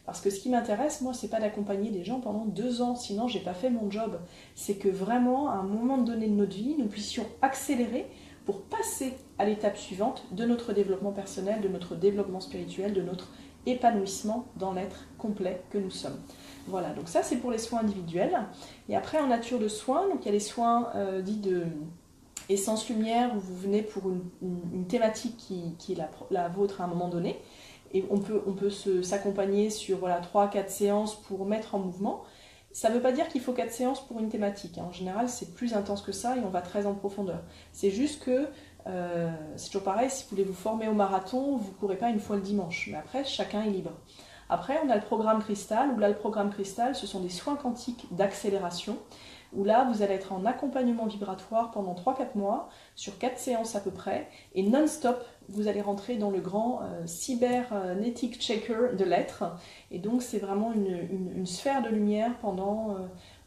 Parce que ce qui m'intéresse, moi, c'est pas d'accompagner des gens pendant 2 ans, sinon j'ai pas fait mon job. C'est que vraiment, à un moment donné de notre vie, nous puissions accélérer pour passer à l'étape suivante de notre développement personnel, de notre développement spirituel, de notre épanouissement dans l'être complet que nous sommes. Voilà, donc ça c'est pour les soins individuels. Et après en nature de soins, donc il y a les soins dits de essence lumière où vous venez pour une thématique qui est la vôtre à un moment donné. Et on peut s'accompagner sur 3-4 séances pour mettre en mouvement. Ça ne veut pas dire qu'il faut 4 séances pour une thématique. En général, c'est plus intense que ça et on va très en profondeur. C'est juste que, c'est toujours pareil, si vous voulez vous former au marathon, vous ne courez pas une fois le dimanche. Mais après, chacun est libre. Après, on a le programme cristal, où là, le programme cristal, ce sont des soins quantiques d'accélération, où là, vous allez être en accompagnement vibratoire pendant 3-4 mois, sur 4 séances à peu près, et non-stop, vous allez rentrer dans le grand cybernetic checker de l'être. Et donc, c'est vraiment une sphère de lumière pendant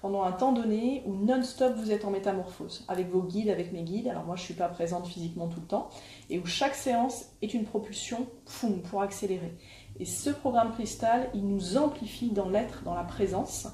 un temps donné, où non-stop, vous êtes en métamorphose, avec vos guides, avec mes guides. Alors moi, je ne suis pas présente physiquement tout le temps, et où chaque séance est une propulsion pour accélérer. Et ce programme cristal, il nous amplifie dans l'être, dans la présence.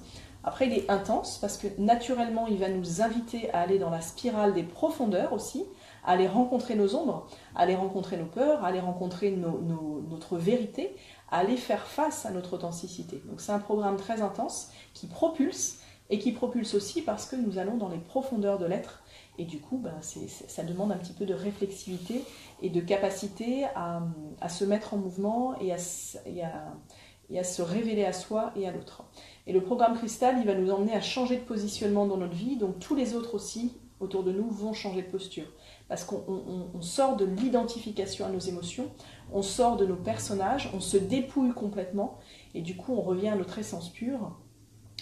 Après, il est intense parce que naturellement, il va nous inviter à aller dans la spirale des profondeurs aussi, à aller rencontrer nos ombres, à aller rencontrer nos peurs, à aller rencontrer notre vérité, à aller faire face à notre authenticité. Donc c'est un programme très intense qui propulse et qui propulse aussi parce que nous allons dans les profondeurs de l'être. Et du coup, ça demande un petit peu de réflexivité et de capacité à se mettre en mouvement et à se révéler à soi et à l'autre. Et le programme cristal, il va nous emmener à changer de positionnement dans notre vie, donc tous les autres aussi autour de nous vont changer de posture. Parce qu'on sort de l'identification à nos émotions, on sort de nos personnages, on se dépouille complètement, et du coup on revient à notre essence pure.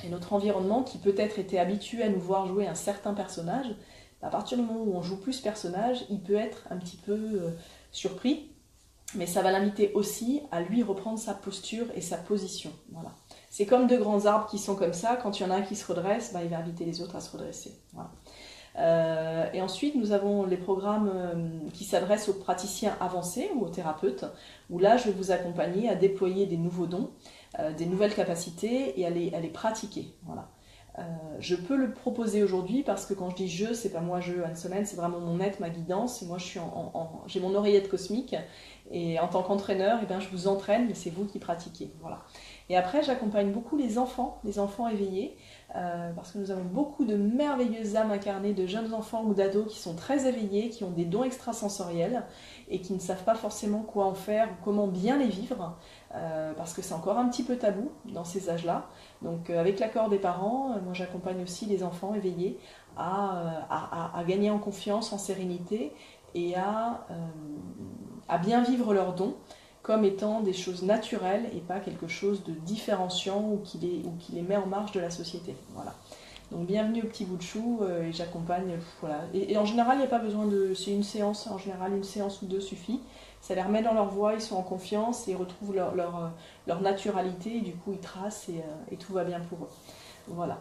Et notre environnement, qui peut-être était habitué à nous voir jouer un certain personnage, à partir du moment où on joue plus ce personnage, il peut être un petit peu surpris, mais ça va l'inviter aussi à lui reprendre sa posture et sa position. Voilà. C'est comme 2 grands arbres qui sont comme ça, quand il y en a un qui se redresse, il va inviter les autres à se redresser. Voilà. Et ensuite, nous avons les programmes qui s'adressent aux praticiens avancés ou aux thérapeutes, où là, je vais vous accompagner à déployer des nouveaux dons, des nouvelles capacités et à les pratiquer. Voilà. Je peux le proposer aujourd'hui parce que quand je dis je, c'est pas moi je, Anne-Solène, c'est vraiment mon être, ma guidance. Et moi, j'ai mon oreillette cosmique et en tant qu'entraîneur, je vous entraîne, mais c'est vous qui pratiquez. Voilà. Et après, j'accompagne beaucoup les enfants éveillés, parce que nous avons beaucoup de merveilleuses âmes incarnées, de jeunes enfants ou d'ados qui sont très éveillés, qui ont des dons extrasensoriels et qui ne savent pas forcément quoi en faire ou comment bien les vivre, parce que c'est encore un petit peu tabou dans ces âges-là. Donc avec l'accord des parents, moi j'accompagne aussi les enfants éveillés à gagner en confiance, en sérénité et à bien vivre leurs dons comme étant des choses naturelles et pas quelque chose de différenciant ou qui les met en marge de la société. Voilà. Donc bienvenue au petit bout de chou et j'accompagne. Voilà. Et en général, il n'y a pas besoin de... C'est une séance, en général une séance ou 2 suffit. Ça les remet dans leur voie, ils sont en confiance et ils retrouvent leur naturalité et du coup ils tracent et tout va bien pour eux. Voilà.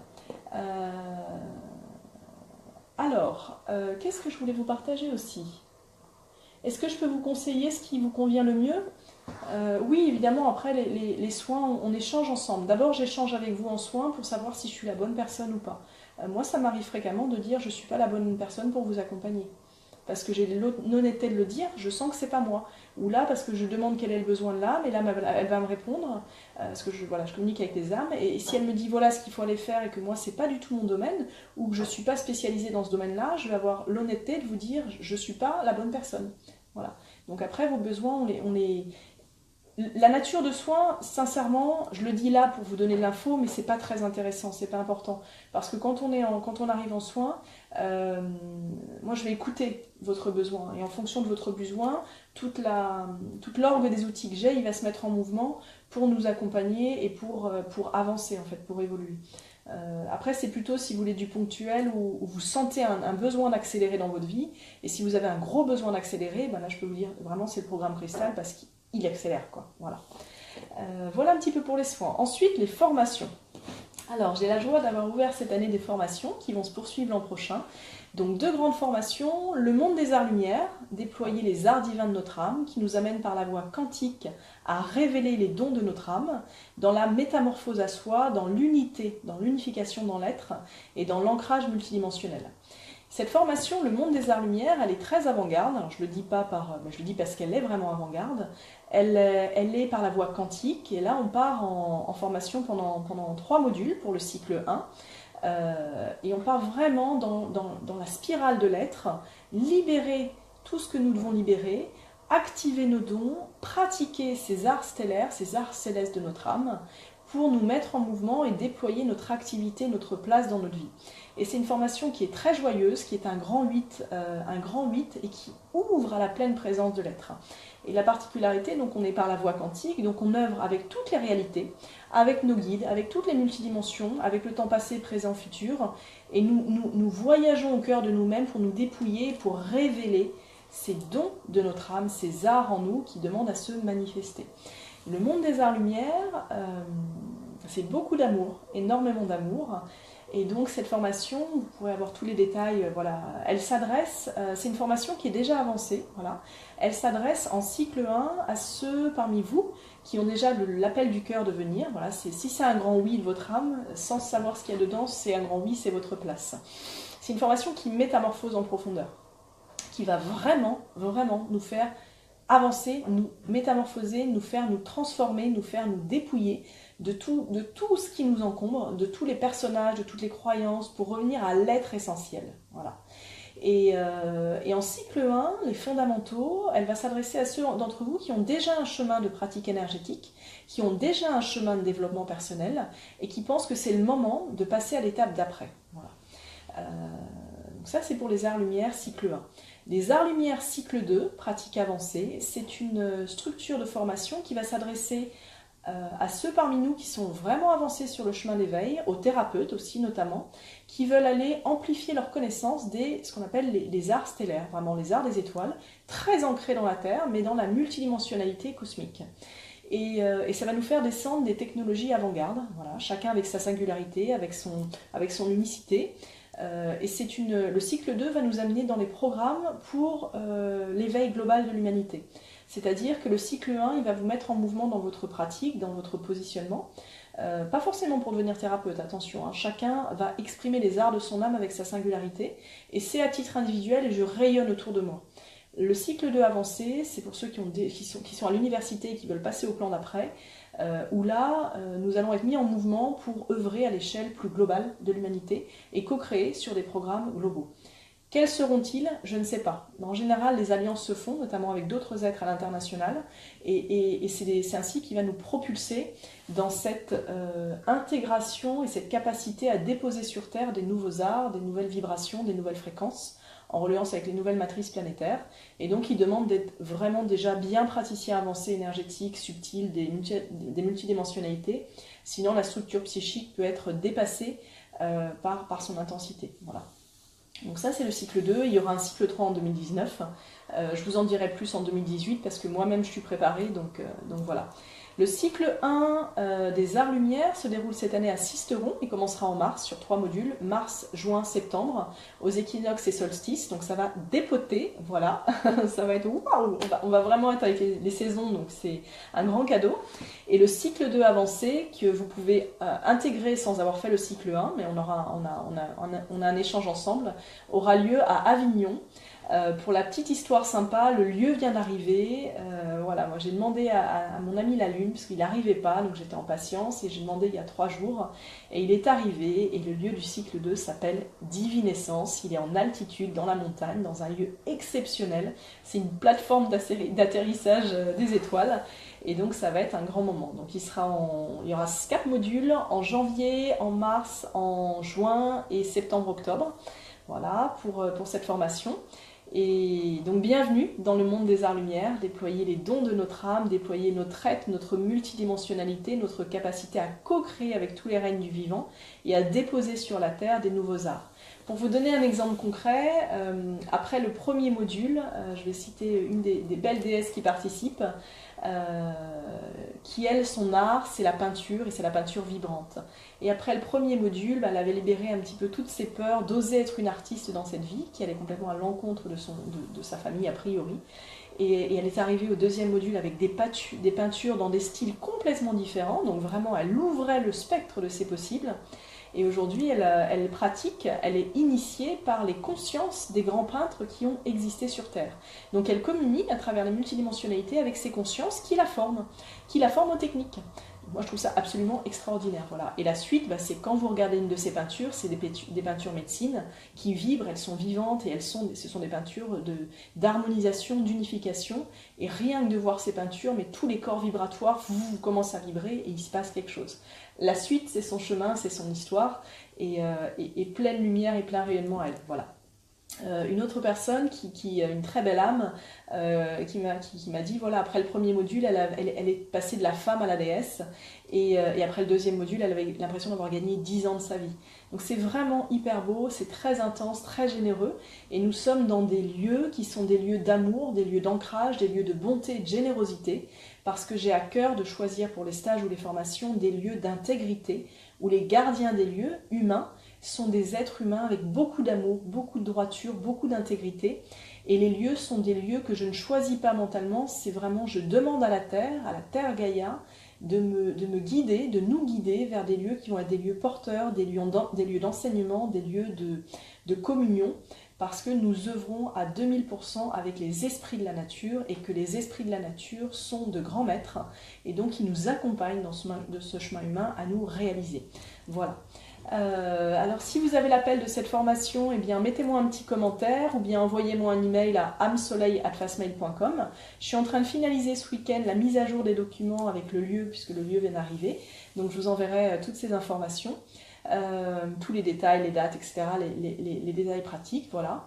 Alors, qu'est-ce que je voulais vous partager aussi ? Est-ce que je peux vous conseiller ce qui vous convient le mieux ? Oui, évidemment, après les soins, on échange ensemble. D'abord, j'échange avec vous en soins pour savoir si je suis la bonne personne ou pas. Moi, ça m'arrive fréquemment de dire je ne suis pas la bonne personne pour vous accompagner. Parce que j'ai l'honnêteté de le dire, je sens que c'est pas moi. Ou là, parce que je demande quel est le besoin de l'âme, et là, elle va me répondre, parce que je communique avec les âmes, et si elle me dit voilà ce qu'il faut aller faire, et que moi, c'est pas du tout mon domaine, ou que je suis pas spécialisée dans ce domaine-là, je vais avoir l'honnêteté de vous dire je suis pas la bonne personne. Voilà. Donc après, vos besoins, La nature de soins, sincèrement, je le dis là pour vous donner de l'info, mais c'est pas très intéressant, c'est pas important. Parce que quand on arrive en soins, moi je vais écouter votre besoin. Et en fonction de votre besoin, toute l'orgue des outils que j'ai, il va se mettre en mouvement pour nous accompagner et pour avancer, en fait, pour évoluer. Après, c'est plutôt si vous voulez du ponctuel ou vous sentez un besoin d'accélérer dans votre vie. Et si vous avez un gros besoin d'accélérer, ben là je peux vous dire, vraiment c'est le programme Cristal parce qu'il accélère, quoi. Voilà. Voilà un petit peu pour les soins. Ensuite, les formations. Alors, j'ai la joie d'avoir ouvert cette année des formations qui vont se poursuivre l'an prochain. Donc, 2 grandes formations, le monde des arts-lumière, déployer les arts divins de notre âme, qui nous amène par la voie quantique à révéler les dons de notre âme, dans la métamorphose à soi, dans l'unité, dans l'unification dans l'être et dans l'ancrage multidimensionnel. Cette formation, le monde des arts-lumière, elle est très avant-garde. Alors je le dis pas je le dis parce qu'elle est vraiment avant-garde. Elle est par la voie quantique. Et là, on part en formation pendant 3 modules pour le cycle 1. Et on part vraiment dans la spirale de l'être, libérer tout ce que nous devons libérer, activer nos dons, pratiquer ces arts stellaires, ces arts célestes de notre âme, pour nous mettre en mouvement et déployer notre activité, notre place dans notre vie. Et c'est une formation qui est très joyeuse, qui est un grand 8 et qui ouvre à la pleine présence de l'être. Et la particularité, donc on est par la voie quantique, donc on œuvre avec toutes les réalités, avec nos guides, avec toutes les multidimensions, avec le temps passé, présent, futur, et nous voyageons au cœur de nous-mêmes pour nous dépouiller, pour révéler ces dons de notre âme, ces arts en nous qui demandent à se manifester. Le monde des arts-lumière, c'est beaucoup d'amour, énormément d'amour. Et donc cette formation, vous pourrez avoir tous les détails, voilà, elle s'adresse, c'est une formation qui est déjà avancée, voilà. Elle s'adresse en cycle 1 à ceux parmi vous qui ont déjà l'appel du cœur de venir. Voilà, si c'est un grand oui de votre âme, sans savoir ce qu'il y a dedans, c'est un grand oui, c'est votre place. C'est une formation qui métamorphose en profondeur, qui va vraiment, vraiment nous faire avancer, nous métamorphoser, nous faire nous transformer, nous faire nous dépouiller de tout ce qui nous encombre, de tous les personnages, de toutes les croyances, pour revenir à l'être essentiel. Voilà. Et en cycle 1, les fondamentaux, elle va s'adresser à ceux d'entre vous qui ont déjà un chemin de pratique énergétique, qui ont déjà un chemin de développement personnel, et qui pensent que c'est le moment de passer à l'étape d'après. Voilà. Donc ça, c'est pour les arts-lumière cycle 1. Les arts-lumière cycle 2, pratique avancée, c'est une structure de formation qui va s'adresser à ceux parmi nous qui sont vraiment avancés sur le chemin d'éveil, aux thérapeutes aussi notamment, qui veulent aller amplifier leur connaissance ce qu'on appelle les arts stellaires, vraiment les arts des étoiles, très ancrés dans la Terre, mais dans la multidimensionnalité cosmique. Et ça va nous faire descendre des technologies avant-garde, voilà, chacun avec sa singularité, avec son unicité. Et le cycle 2 va nous amener dans les programmes pour l'éveil global de l'humanité. C'est-à-dire que le cycle 1, il va vous mettre en mouvement dans votre pratique, dans votre positionnement. Pas forcément pour devenir thérapeute, attention, hein. Chacun va exprimer les arts de son âme avec sa singularité, et c'est à titre individuel et je rayonne autour de moi. Le cycle 2 avancé, c'est pour ceux qui sont à l'université et qui veulent passer au plan d'après, où là, nous allons être mis en mouvement pour œuvrer à l'échelle plus globale de l'humanité et co-créer sur des programmes globaux. Quels seront-ils? Je ne sais pas. En général, les alliances se font, notamment avec d'autres êtres à l'international, et c'est ainsi qu'il va nous propulser dans cette intégration et cette capacité à déposer sur Terre des nouveaux arts, des nouvelles vibrations, des nouvelles fréquences, en reliance avec les nouvelles matrices planétaires. Et donc, il demande d'être vraiment déjà bien praticien avancé, énergétique, subtil, des multidimensionnalités. Sinon, la structure psychique peut être dépassée par son intensité. Voilà. Donc ça, c'est le cycle 2. Il y aura un cycle 3 en 2019. Je vous en dirai plus en 2018 parce que moi-même, je suis préparée. Donc voilà. Le cycle 1 des arts-lumière se déroule cette année à Sisteron. Il commencera en mars sur 3 modules, mars, juin, septembre, aux équinoxes et solstices. Donc ça va dépoter, voilà. Ça va être waouh. On va vraiment être avec les saisons, donc c'est un grand cadeau. Et le cycle 2 avancé que vous pouvez intégrer sans avoir fait le cycle 1, mais on a un échange ensemble, aura lieu à Avignon. Pour la petite histoire sympa, le lieu vient d'arriver. Voilà, moi j'ai demandé à mon ami la Lune, parce qu'il n'arrivait pas, donc j'étais en patience, et j'ai demandé il y a 3 jours, et il est arrivé, et le lieu du cycle 2 s'appelle Divinescence. Il est en altitude, dans la montagne, dans un lieu exceptionnel. C'est une plateforme d'atterrissage des étoiles, et donc ça va être un grand moment. Donc il y aura 4 modules en janvier, en mars, en juin et septembre-octobre. Voilà, pour cette formation. Et donc bienvenue dans le monde des arts-lumière, déployer les dons de notre âme, déployer notre être, notre multidimensionnalité, notre capacité à co-créer avec tous les règnes du vivant et à déposer sur la Terre des nouveaux arts. Pour vous donner un exemple concret, après le premier module, je vais citer une des belles déesses qui participent, qui elle, son art, c'est la peinture, et c'est la peinture vibrante. Et après le premier module, elle avait libéré un petit peu toutes ses peurs d'oser être une artiste dans cette vie, qui allait complètement à l'encontre de sa famille a priori. Et elle est arrivée au deuxième module avec des peintures dans des styles complètement différents, donc vraiment elle ouvrait le spectre de ses possibles. Et aujourd'hui, elle pratique, elle est initiée par les consciences des grands peintres qui ont existé sur Terre. Donc elle communique à travers les multidimensionnalités avec ces consciences qui la forment aux techniques. Moi, je trouve ça absolument extraordinaire. Voilà. Et la suite, c'est quand vous regardez une de ces peintures, c'est des peintures médecine qui vibrent, elles sont vivantes et ce sont des peintures d'harmonisation, d'unification. Et rien que de voir ces peintures, mais tous les corps vibratoires commencent à vibrer et il se passe quelque chose. La suite, c'est son chemin, c'est son histoire et pleine lumière et plein rayonnement à elle. Voilà. Une autre personne qui a une très belle âme qui m'a dit voilà, après le premier module elle est passée de la femme à la déesse et après le deuxième module elle avait l'impression d'avoir gagné 10 ans de sa vie. Donc c'est vraiment hyper beau, c'est très intense, très généreux et nous sommes dans des lieux qui sont des lieux d'amour, des lieux d'ancrage, des lieux de bonté et de générosité parce que j'ai à cœur de choisir pour les stages ou les formations des lieux d'intégrité où les gardiens des lieux humains sont des êtres humains avec beaucoup d'amour, beaucoup de droiture, beaucoup d'intégrité. Et les lieux sont des lieux que je ne choisis pas mentalement, c'est vraiment, je demande à la Terre Gaïa, de me guider, de nous guider vers des lieux qui vont être des lieux porteurs, des lieux d'enseignement, des lieux de communion, parce que nous œuvrons à 2000% avec les esprits de la nature et que les esprits de la nature sont de grands maîtres et donc ils nous accompagnent dans ce chemin humain à nous réaliser. Voilà. Alors si vous avez l'appel de cette formation, eh bien mettez-moi un petit commentaire ou bien envoyez-moi un email à amsoleil@fastmail.com. Je suis en train de finaliser ce week-end la mise à jour des documents avec le lieu puisque le lieu vient d'arriver. Donc je vous enverrai toutes ces informations, tous les détails, les dates, etc., les détails pratiques, voilà.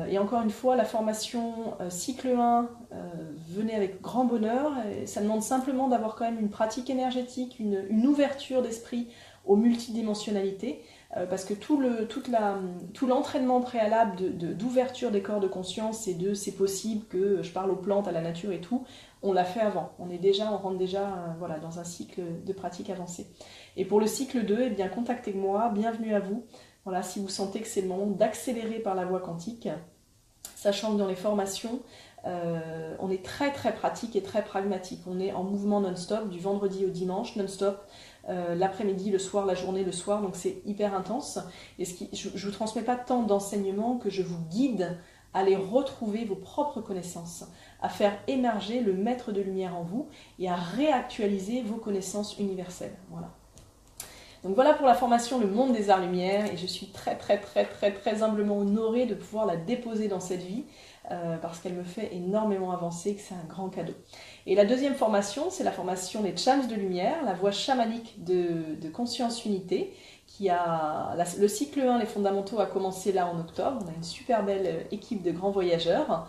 Et encore une fois, la formation cycle 1, venez avec grand bonheur. Et ça demande simplement d'avoir quand même une pratique énergétique, une ouverture d'esprit aux multidimensionnalités, parce que tout l'entraînement préalable d'ouverture des corps de conscience et de c'est possible que je parle aux plantes, à la nature et tout, on l'a fait avant. On rentre déjà voilà, dans un cycle de pratique avancée. Et pour le cycle 2, eh bien, contactez-moi, bienvenue à vous. Voilà, si vous sentez que c'est le moment d'accélérer par la voie quantique, sachant que dans les formations, on est très très pratique et très pragmatique. On est en mouvement non-stop, du vendredi au dimanche, non-stop, l'après-midi, le soir, la journée, le soir, donc c'est hyper intense. Et je ne vous transmets pas tant d'enseignements que je vous guide à aller retrouver vos propres connaissances, à faire émerger le maître de lumière en vous et à réactualiser vos connaissances universelles. Voilà. Donc voilà pour la formation Le Monde des Arts-Lumière et je suis très très très très très humblement honorée de pouvoir la déposer dans cette vie parce qu'elle me fait énormément avancer, que c'est un grand cadeau. Et la deuxième formation, c'est la formation des Chams de Lumière, la voie chamanique de Conscience Unité, le cycle 1, les fondamentaux, a commencé là en octobre. On a une super belle équipe de grands voyageurs.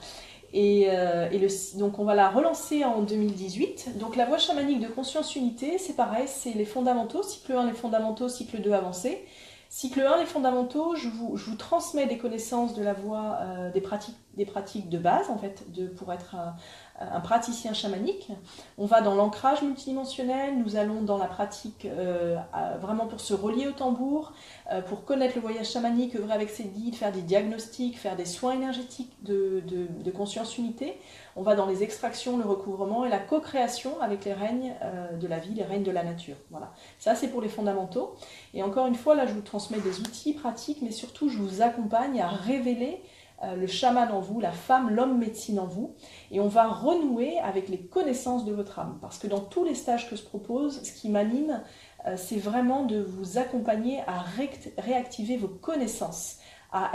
Donc on va la relancer en 2018. Donc la voie chamanique de Conscience Unité, c'est pareil, c'est les fondamentaux, cycle 1 les fondamentaux, cycle 2 avancé. Cycle 1 les fondamentaux, je vous transmets des connaissances de la voie des pratiques de base en fait, pour être un praticien chamanique. On va dans l'ancrage multidimensionnel, nous allons dans la pratique vraiment pour se relier au tambour, pour connaître le voyage chamanique, œuvrer avec ses guides, faire des diagnostics, faire des soins énergétiques de conscience unité. On va dans les extractions, le recouvrement et la co-création avec les règnes de la vie, les règnes de la nature. Voilà. Ça c'est pour les fondamentaux. Et encore une fois, là je vous transmets des outils pratiques, mais surtout je vous accompagne à révéler le chaman en vous, la femme, l'homme médecine en vous, et on va renouer avec les connaissances de votre âme. Parce que dans tous les stages que je propose, ce qui m'anime, c'est vraiment de vous accompagner à réactiver vos connaissances, à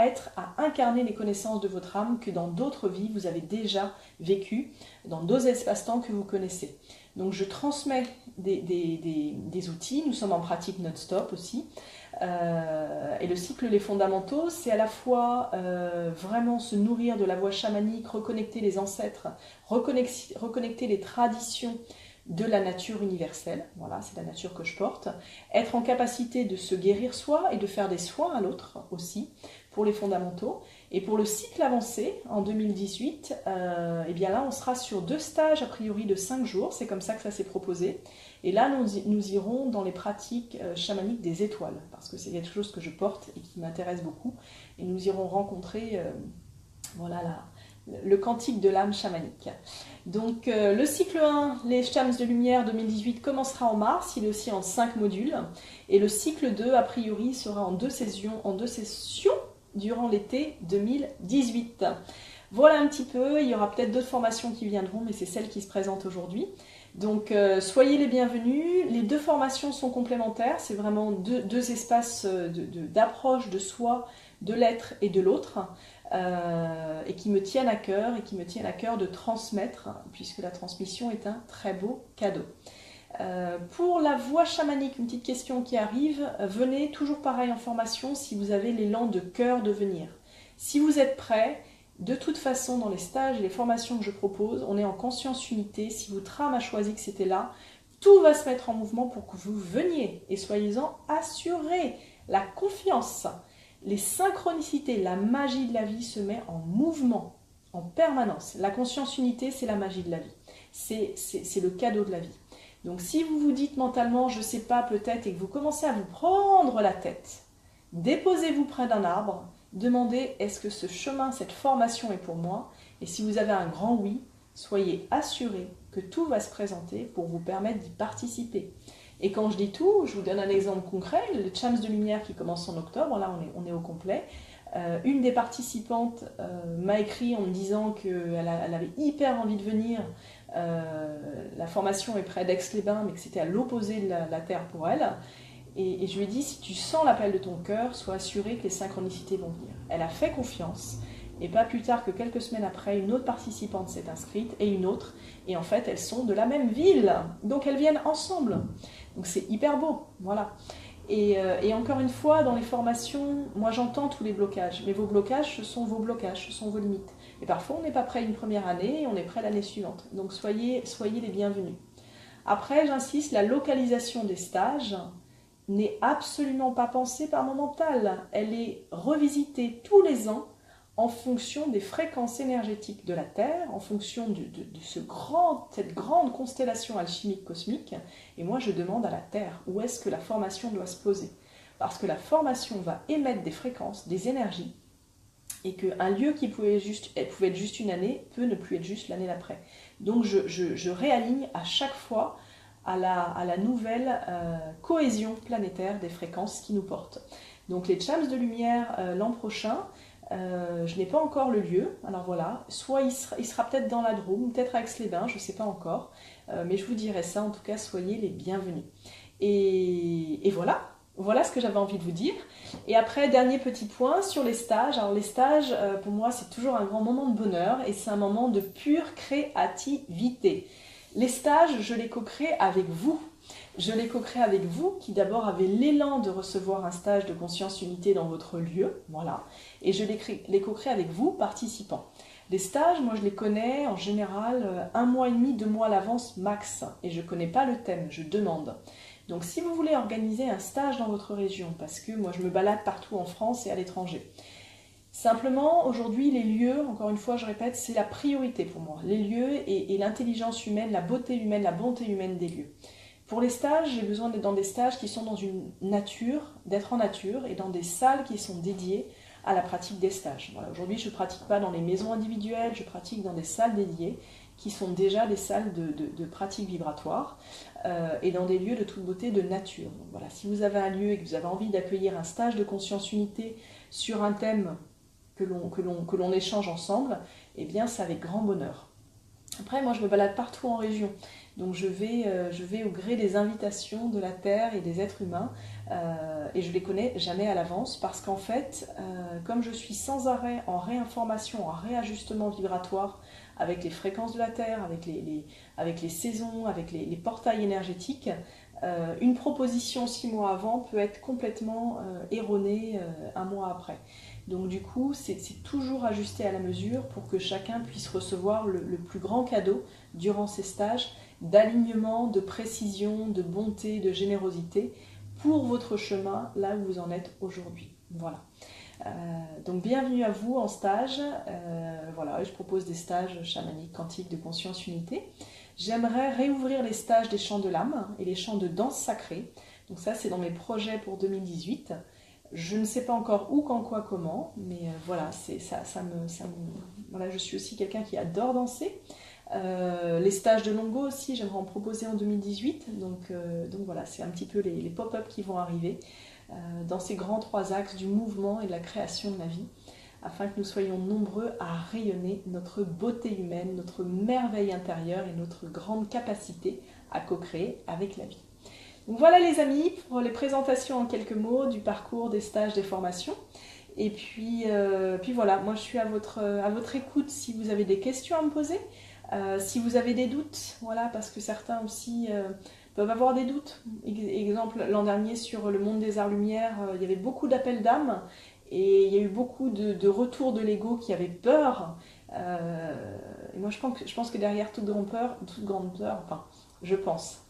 incarner les connaissances de votre âme que dans d'autres vies vous avez déjà vécues, dans d'autres espaces-temps que vous connaissez. Donc je transmets des outils, nous sommes en pratique non-stop aussi, et le cycle Les Fondamentaux, c'est à la fois vraiment se nourrir de la voie chamanique, reconnecter les ancêtres, reconnecter les traditions de la nature universelle, voilà, c'est la nature que je porte, être en capacité de se guérir soi et de faire des soins à l'autre aussi, pour les fondamentaux. Et pour le cycle avancé, en 2018, et bien là on sera sur 2 stages a priori de 5 jours, c'est comme ça que ça s'est proposé. Et là nous irons dans les pratiques chamaniques des étoiles, parce que c'est quelque chose que je porte et qui m'intéresse beaucoup. Et nous irons rencontrer voilà, le cantique de l'âme chamanique. Donc le cycle 1, les Chams de Lumière 2018, commencera en mars, il est aussi en 5 modules. Et le cycle 2, a priori, sera en 2 sessions durant l'été 2018. Voilà un petit peu, il y aura peut-être d'autres formations qui viendront, mais c'est celles qui se présentent aujourd'hui. Donc soyez les bienvenus, les 2 formations sont complémentaires, c'est vraiment deux espaces d'approche de soi, de l'être et de l'autre, et qui me tiennent à cœur de transmettre, puisque la transmission est un très beau cadeau. Pour la voie chamanique, une petite question qui arrive, venez toujours pareil en formation si vous avez l'élan de cœur de venir. Si vous êtes prêts, de toute façon dans les stages et les formations que je propose, on est en conscience unité, si votre âme a choisi que c'était là, tout va se mettre en mouvement pour que vous veniez, et soyez-en assurés, la confiance, les synchronicités, la magie de la vie se met en mouvement, en permanence. La conscience unité, c'est la magie de la vie, c'est le cadeau de la vie. Donc si vous vous dites mentalement, je ne sais pas peut-être, et que vous commencez à vous prendre la tête, déposez-vous près d'un arbre, demandez est-ce que ce chemin, cette formation est pour moi, et si vous avez un grand oui, soyez assurés que tout va se présenter pour vous permettre d'y participer. Et quand je dis tout, je vous donne un exemple concret, le Chams de Lumière qui commence en octobre, là on est au complet. Une des participantes m'a écrit en me disant qu'elle avait hyper envie de venir. La formation est près d'Aix-les-Bains, mais que c'était à l'opposé de la Terre pour elle. Et je lui ai dit, si tu sens l'appel de ton cœur, sois assuré que les synchronicités vont venir. Elle a fait confiance, et pas plus tard que quelques semaines après, une autre participante s'est inscrite, et une autre, et en fait, elles sont de la même ville, donc elles viennent ensemble. Donc c'est hyper beau, voilà. Et encore une fois, dans les formations, moi j'entends tous les blocages, mais vos blocages, ce sont vos blocages, ce sont vos limites. Et parfois, on n'est pas prêt une première année, et on est prêt l'année suivante. Donc soyez les bienvenus. Après, j'insiste, la localisation des stages n'est absolument pas pensée par mon mental. Elle est revisitée tous les ans en fonction des fréquences énergétiques de la Terre, en fonction de cette grande constellation alchimique cosmique. Et moi, je demande à la Terre où est-ce que la formation doit se poser. Parce que la formation va émettre des fréquences, des énergies, et qu'un lieu qui pouvait être juste une année peut ne plus être juste l'année d'après. Donc je réaligne à chaque fois à la nouvelle cohésion planétaire des fréquences qui nous portent. Donc les Chams de Lumière l'an prochain, je n'ai pas encore le lieu, alors voilà, soit il sera peut-être dans la Drôme, peut-être à Aix-les-Bains, je ne sais pas encore, mais je vous dirai ça, en tout cas soyez les bienvenus. Et voilà ce que j'avais envie de vous dire. Et après, dernier petit point sur les stages. Alors les stages, pour moi, c'est toujours un grand moment de bonheur et c'est un moment de pure créativité. Les stages, je les co-crée avec vous. Je les co-crée avec vous qui d'abord avez l'élan de recevoir un stage de conscience unité dans votre lieu, voilà. Et je les co-crée avec vous, participants. Les stages, moi je les connais en général 1 mois et demi, 2 mois à l'avance max. Et je ne connais pas le thème, je demande. Donc si vous voulez organiser un stage dans votre région, parce que moi je me balade partout en France et à l'étranger, simplement aujourd'hui les lieux, encore une fois je répète, c'est la priorité pour moi. Les lieux et l'intelligence humaine, la beauté humaine, la bonté humaine des lieux. Pour les stages, j'ai besoin d'être dans des stages qui sont dans une nature, d'être en nature et dans des salles qui sont dédiées à la pratique des stages. Voilà, aujourd'hui je ne pratique pas dans les maisons individuelles, je pratique dans des salles dédiées qui sont déjà des salles de pratique vibratoire et dans des lieux de toute beauté de nature. Donc voilà, si vous avez un lieu et que vous avez envie d'accueillir un stage de conscience unité sur un thème que l'on échange ensemble, eh bien c'est avec grand bonheur. Après, moi je me balade partout en région, donc je vais au gré des invitations de la Terre et des êtres humains, et je les connais jamais à l'avance, parce qu'en fait, comme je suis sans arrêt en réinformation, en réajustement vibratoire, avec les fréquences de la Terre, avec les saisons, avec les portails énergétiques, une proposition 6 mois avant peut être complètement erronée un mois après. Donc du coup, c'est toujours ajusté à la mesure pour que chacun puisse recevoir le plus grand cadeau durant ces stages d'alignement, de précision, de bonté, de générosité pour votre chemin là où vous en êtes aujourd'hui. Voilà. Donc bienvenue à vous en stage. Voilà, je propose des stages chamaniques, quantiques, de conscience unité. J'aimerais réouvrir les stages des chants de l'âme et les chants de danse sacrée. Donc ça, c'est dans mes projets pour 2018. Je ne sais pas encore où, quand, quoi, comment, mais voilà, voilà, je suis aussi quelqu'un qui adore danser. Les stages de Longo aussi, j'aimerais en proposer en 2018. Donc voilà, c'est un petit peu les pop-up qui vont arriver dans ces grands 3 axes du mouvement et de la création de la vie, afin que nous soyons nombreux à rayonner notre beauté humaine, notre merveille intérieure et notre grande capacité à co-créer avec la vie. Donc voilà les amis, pour les présentations en quelques mots du parcours, des stages, des formations. Et puis voilà, moi je suis à votre écoute si vous avez des questions à me poser, si vous avez des doutes, voilà, parce que certains aussi peuvent avoir des doutes. Exemple, l'an dernier sur le monde des arts-lumière, il y avait beaucoup d'appels d'âme et il y a eu beaucoup de retours de l'ego qui avait peur. Et moi je pense que derrière toute grande peur, enfin je pense,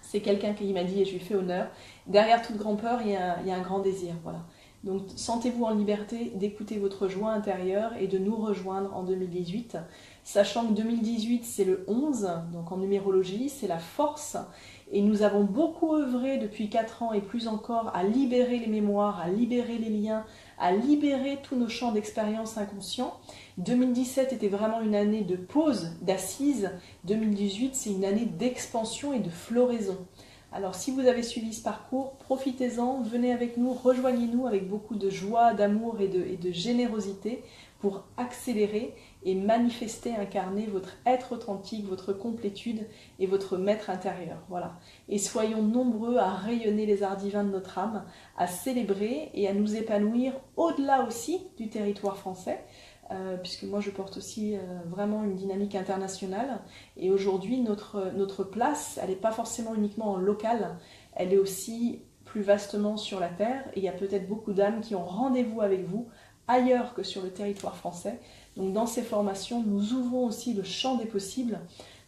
c'est quelqu'un qui m'a dit, et je lui fais honneur, derrière toute grande peur, il y a un grand désir. Voilà. Donc sentez-vous en liberté d'écouter votre joie intérieure et de nous rejoindre en 2018, sachant que 2018 c'est le 11, donc en numérologie, c'est la force, et nous avons beaucoup œuvré depuis 4 ans et plus encore à libérer les mémoires, à libérer les liens, à libérer tous nos champs d'expérience inconscients. 2017 était vraiment une année de pause, d'assise. 2018, c'est une année d'expansion et de floraison. Alors si vous avez suivi ce parcours, profitez-en, venez avec nous, rejoignez-nous avec beaucoup de joie, d'amour et de générosité pour accélérer et manifester, incarner votre être authentique, votre complétude et votre maître intérieur. Voilà. Et soyons nombreux à rayonner les arts divins de notre âme, à célébrer et à nous épanouir au-delà aussi du territoire français. Puisque moi je porte aussi vraiment une dynamique internationale, et aujourd'hui notre place, elle n'est pas forcément uniquement en local, elle est aussi plus vastement sur la terre, et il y a peut-être beaucoup d'âmes qui ont rendez-vous avec vous ailleurs que sur le territoire français. Donc dans ces formations, nous ouvrons aussi le champ des possibles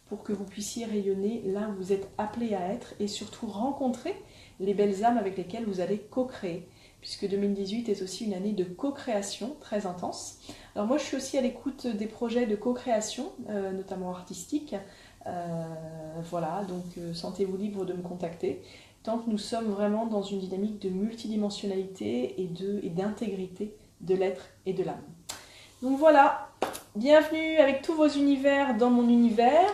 pour que vous puissiez rayonner là où vous êtes appelés à être, et surtout rencontrer les belles âmes avec lesquelles vous allez co-créer, puisque 2018 est aussi une année de co-création très intense. Alors moi je suis aussi à l'écoute des projets de co-création, notamment artistiques. Voilà, donc sentez-vous libre de me contacter, tant que nous sommes vraiment dans une dynamique de multidimensionnalité et d'intégrité de l'être et de l'âme. Donc voilà, bienvenue avec tous vos univers dans mon univers.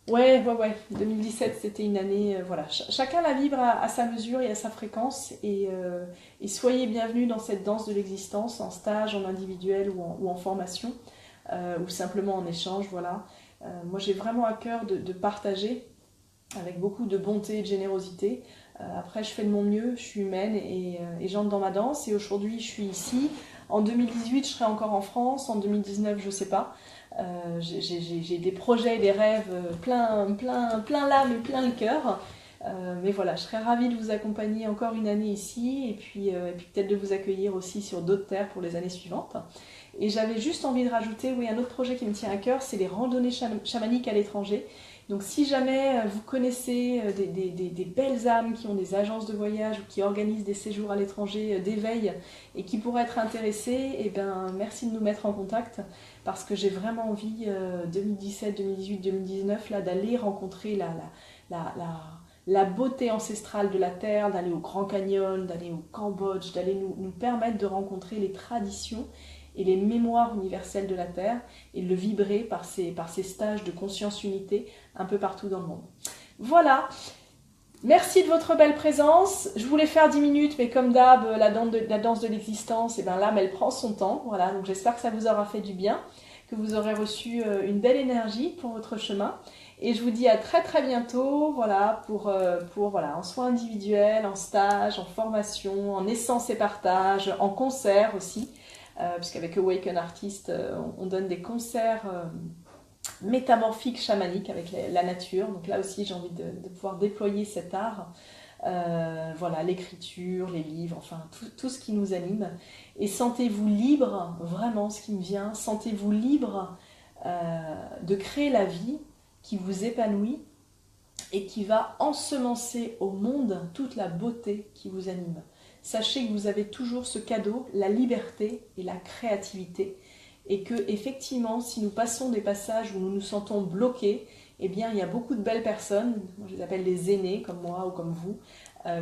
Ouais, 2017 c'était une année, voilà, chacun la vibre à sa mesure et à sa fréquence, et soyez bienvenus dans cette danse de l'existence, en stage, en individuel ou en formation, ou simplement en échange, voilà. Moi j'ai vraiment à cœur de partager avec beaucoup de bonté et de générosité. Après je fais de mon mieux, je suis humaine et j'entre dans ma danse, et aujourd'hui je suis ici. En 2018 je serai encore en France, en 2019 je sais pas. J'ai des projets, des rêves plein l'âme et plein le cœur. Mais voilà, je serais ravie de vous accompagner encore une année ici, et puis peut-être de vous accueillir aussi sur d'autres terres pour les années suivantes. Et j'avais juste envie de rajouter, oui, un autre projet qui me tient à cœur, c'est les randonnées chamaniques à l'étranger. Donc si jamais vous connaissez des belles âmes qui ont des agences de voyage ou qui organisent des séjours à l'étranger d'éveil et qui pourraient être intéressées, eh ben, merci de nous mettre en contact, parce que j'ai vraiment envie 2017, 2018, 2019 là, d'aller rencontrer la beauté ancestrale de la Terre, d'aller au Grand Canyon, d'aller au Cambodge, d'aller nous permettre de rencontrer les traditions et les mémoires universelles de la Terre, et le vibrer par ces stages de conscience unité un peu partout dans le monde. Voilà, Merci de votre belle présence. Je voulais faire 10 minutes, mais comme d'hab, la danse de l'existence, et ben là, elle prend son temps. Voilà, donc j'espère que ça vous aura fait du bien, que vous aurez reçu une belle énergie pour votre chemin. Et je vous dis à très très bientôt, voilà, pour voilà, en soins individuels, en stage, en formation, en essence et partage, en concert aussi, puisqu'avec Awaken Artist, on donne des concerts métamorphique chamanique avec la nature. Donc là aussi, j'ai envie de pouvoir déployer cet art. Voilà, l'écriture, les livres, enfin tout ce qui nous anime. Et sentez-vous libre, vraiment ce qui me vient, sentez-vous libre de créer la vie qui vous épanouit et qui va ensemencer au monde toute la beauté qui vous anime. Sachez que vous avez toujours ce cadeau, la liberté et la créativité, et que effectivement, si nous passons des passages où nous nous sentons bloqués, eh bien, il y a beaucoup de belles personnes, je les appelle les aînés comme moi ou comme vous,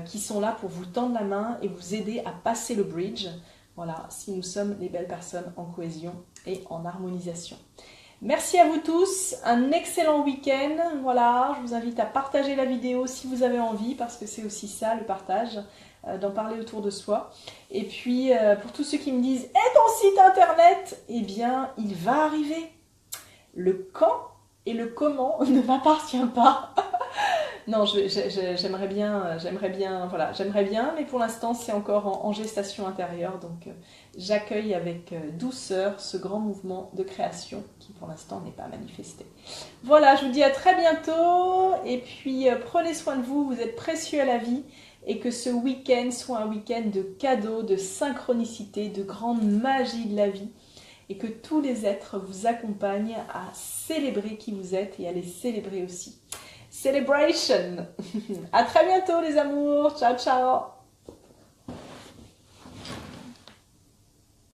qui sont là pour vous tendre la main et vous aider à passer le bridge. Voilà, si nous sommes les belles personnes en cohésion et en harmonisation. Merci à vous tous, un excellent week-end. Voilà, je vous invite à partager la vidéo si vous avez envie, parce que c'est aussi ça le partage, d'en parler autour de soi. Et puis, pour tous ceux qui me disent « Et ton site internet ?» Eh bien, il va arriver. Le quand et le comment ne m'appartient pas. Non, j'aimerais bien, voilà, j'aimerais bien, mais pour l'instant, c'est encore en gestation intérieure. Donc, j'accueille avec douceur ce grand mouvement de création qui, pour l'instant, n'est pas manifesté. Voilà, je vous dis à très bientôt. Et puis, prenez soin de vous. Vous êtes précieux à la vie. Et que ce week-end soit un week-end de cadeaux, de synchronicité, de grande magie de la vie. Et que tous les êtres vous accompagnent à célébrer qui vous êtes et à les célébrer aussi. Celebration. À très bientôt les amours. Ciao, ciao.